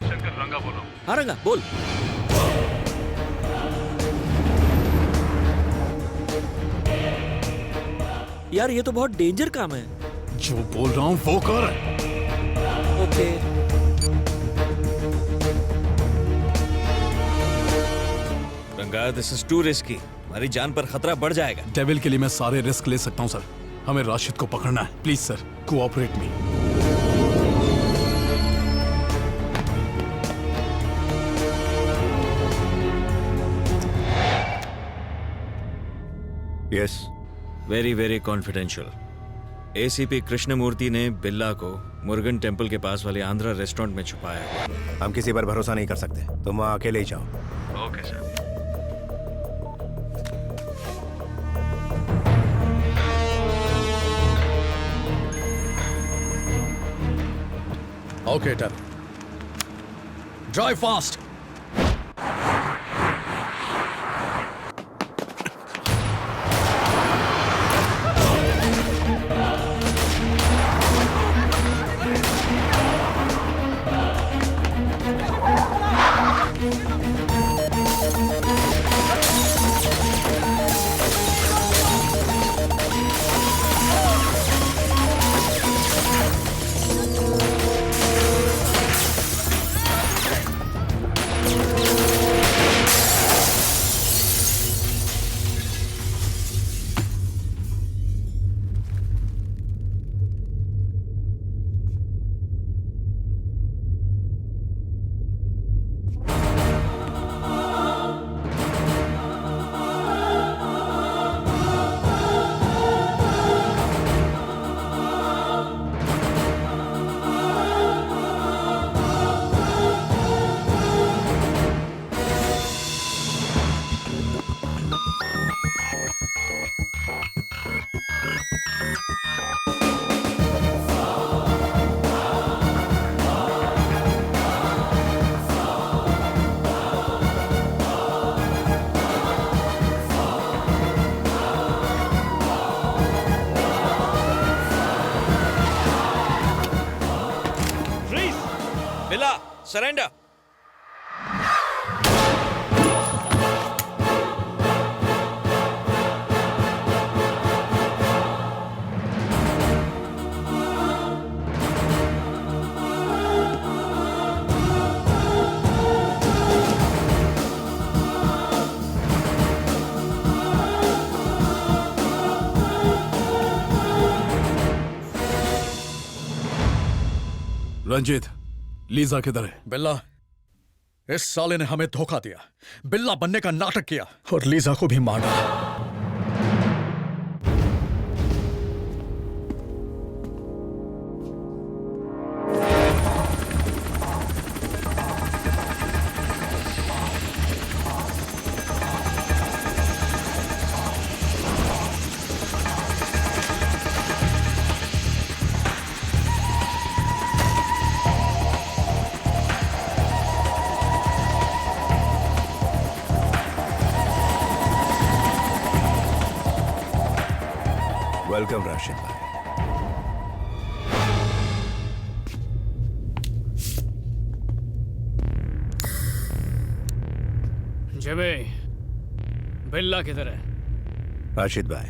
शंकर, रंगा बोलो। हाँ रंगा बोल। यार ये तो बहुत डेंजर काम है। जो बोल रहा हूं वो कर। ओके। रंगा, दिस इज टू रिस्की। हमारी जान पर खतरा बढ़ जाएगा। डेविल के लिए मैं सारे रिस्क ले सकता हूं सर। हमें राशिद को पकड़ना है। Please sir, cooperate me. Yes. Very very confidential. ACP Krishnamurthy ने बिल्ला को मुर्गन टेम्पल के पास वाले आंध्रा रेस्टोरेंट में छुपाया है। हम किसी पर भरोसा नहीं कर सकते, तुम वहां अकेले ही जाओ। Okay sir. ओके टर, drive fast. Surrender! Ranjeet, Lisa किधर है? बिल्ला, इस साले ने हमें धोखा दिया, बिल्ला बनने का नाटक किया और लीजा को भी मार डाला। वेलकम राशिद भाई। जिमी, बिल्ला किधर है? राशिद भाई,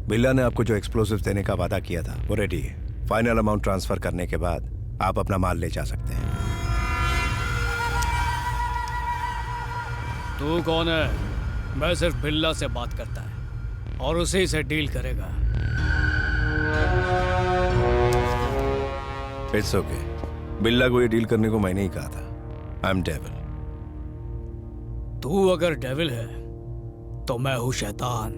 बिल्ला ने आपको जो एक्सप्लोसिव देने का वादा किया था वो रेडी है। फाइनल अमाउंट ट्रांसफर करने के बाद आप अपना माल ले जा सकते हैं। तू कौन है? मैं सिर्फ बिल्ला से बात करता है और उसी से डील करेगा। It's okay. बिल्ला को ये डील करने को मैंने ही कहा था। I am devil. तू अगर डेविल है तो मैं हूं शैतान।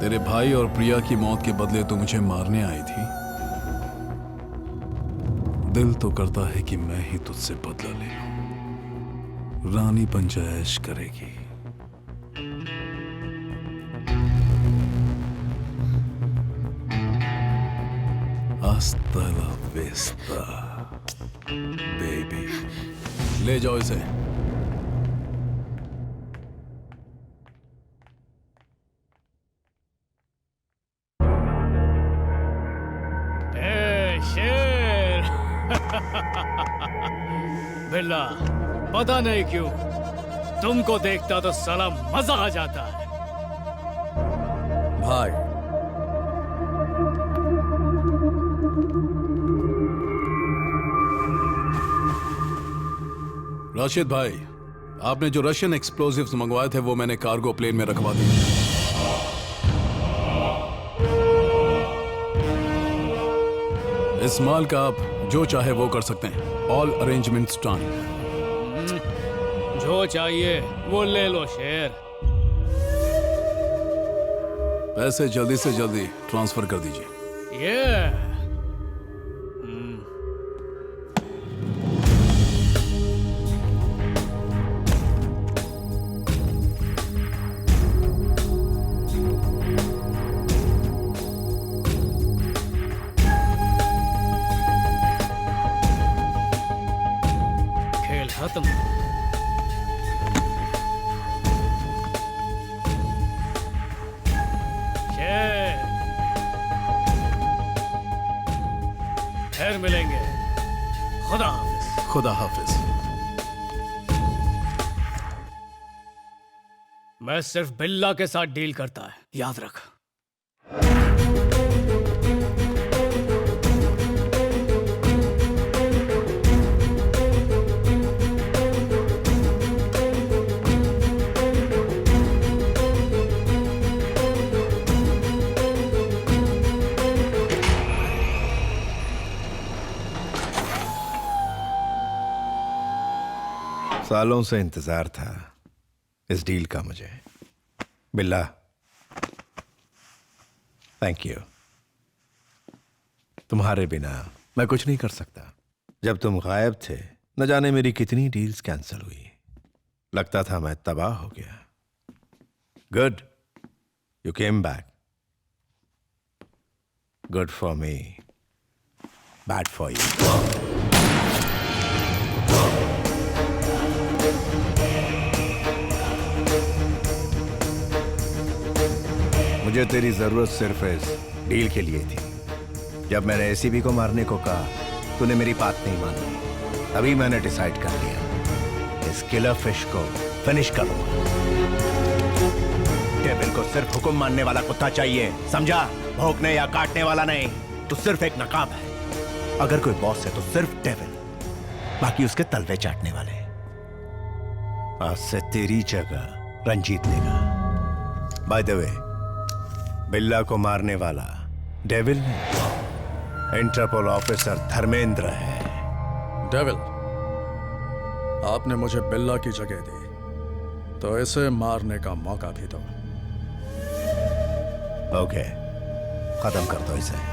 तेरे भाई और प्रिया की मौत के बदले तो मुझे मारने आई थी। दिल तो करता है कि मैं ही तुझसे बदला ले लूं, रानी पंचायश करेगी। Hasta la vista, baby। ले जाओ इसे। ए शेर बिल्ला, पता नहीं क्यों तुमको देखता तो साला मजा आ जाता है। भाई, राशिद भाई, आपने जो रशियन एक्सप्लोजिव्स मंगवाए थे वो मैंने कार्गो प्लेन में रखवा दिए। इस माल का आप जो चाहे वो कर सकते हैं। All arrangements done. जो चाहिए वो ले लो शेर। पैसे जल्दी से जल्दी ट्रांसफर कर दीजिए। ये खेल खत्म। फिर मिलेंगे। खुदा हाफिज। खुदा हाफिज। मैं सिर्फ बिल्ला के साथ डील करता है, याद रख। सालों से इंतजार था इस डील का मुझे। बिल्ला, थैंक यू। तुम्हारे बिना मैं कुछ नहीं कर सकता। जब तुम गायब थे न जाने मेरी कितनी डील्स कैंसिल हुई। लगता था मैं तबाह हो गया। Good, you came back. Good for me, bad for you. मुझे तेरी जरूरत सिर्फ इस डील के लिए थी। जब मैंने एसीबी को मारने को कहा तूने मेरी बात नहीं मानी। तभी मैंने डिसाइड कर लिया इस किलर फिश को फिनिश करूंगा। डेविल को सिर्फ हुक्म मानने वाला कुत्ता चाहिए, समझा? भौंकने या काटने वाला नहीं। तू सिर्फ एक नकाब है। अगर कोई बॉस है तो सिर्फ डेविल, बाकी उसके तलवे चाटने वाले। आज से तेरी जगह रंजीत लेगा। बाय द वे, बिल्ला को मारने वाला डेविल नहीं, इंटरपोल ऑफिसर धर्मेंद्र है। डेविल, आपने मुझे बिल्ला की जगह दी तो इसे मारने का मौका भी दो। ओके, खत्म कर दो इसे।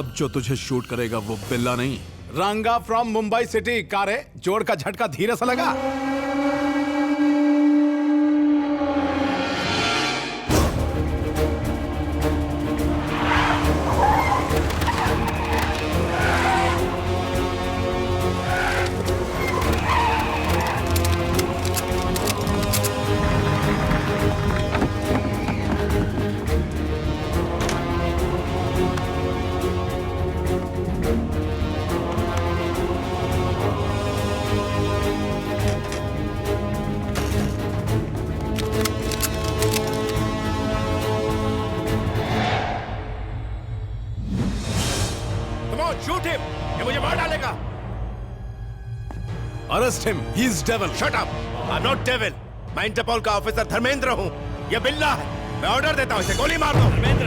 अब जो तुझे शूट करेगा वो बिल्ला नहीं, रंगा फ्रॉम मुंबई सिटी। कारे जोड़ का झटका धीरे से लगा। शूट हिम, ये मुझे मार डालेगा। Arrest him, he is devil. Shut up, I am not devil. मैं इंटरपोल का ऑफिसर धर्मेंद्र हूँ। ये बिल्ला है। मैं ऑर्डर देता हूँ, इसे गोली मार दो। धर्मेंद्र,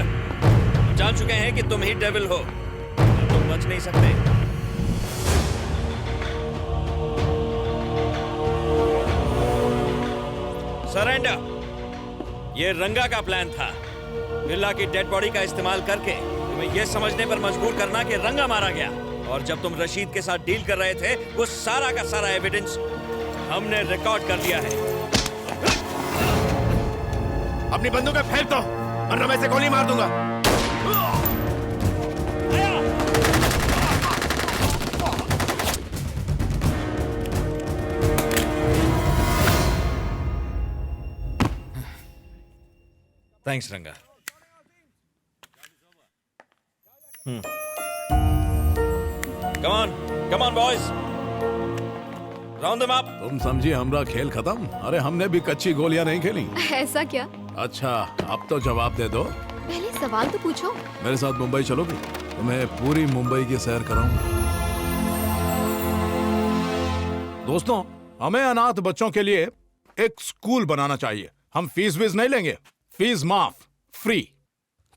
हम जान चुके हैं कि तुम ही डेविल हो, तुम बच नहीं सकते। सरेंडर। ये रंगा का प्लान था, बिल्ला की डेड बॉडी का इस्तेमाल करके तुम्हें यह समझने पर मजबूर करना कि रंगा मारा गया। और जब तुम रशीद के साथ डील कर रहे थे, वो सारा का सारा एविडेंस हमने रिकॉर्ड कर लिया है। अपनी बंदूकें फेंक दो, वरना मैं इसे गोली मार दूंगा। थैंक्स रंगा। Come on boys, round them up. तुम समझी हमरा खेल खत्म? अरे हमने भी कच्ची गोलियां नहीं खेली। ऐसा क्या? अच्छा, अब तो जवाब दे दो। पहले सवाल तो पूछो। मेरे साथ मुंबई चलोगी? तुम्हें पूरी मुंबई की सैर कराऊंगा। दोस्तों, हमें अनाथ बच्चों के लिए एक स्कूल बनाना चाहिए। हम फीस वीस नहीं लेंगे, फीस माफ, फ्री।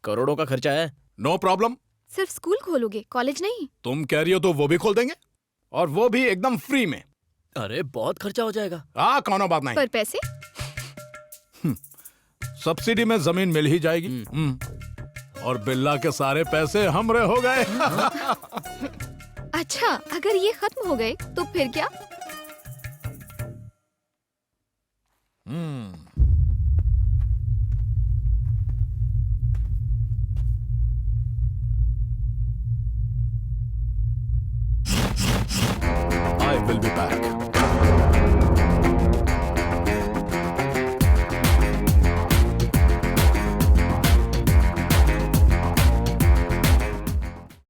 करोड़ों का खर्चा है। No problem. सिर्फ स्कूल खोलोगे, कॉलेज नहीं? तुम कह रही हो तो वो भी खोल देंगे, और वो भी एकदम फ्री में। अरे बहुत खर्चा हो जाएगा। कौनो बात नहीं। पर पैसे? सब्सिडी में जमीन मिल ही जाएगी। और बिल्ला के सारे पैसे हमरे हो गए। अच्छा, अगर ये खत्म हो गए तो फिर क्या? I will be back.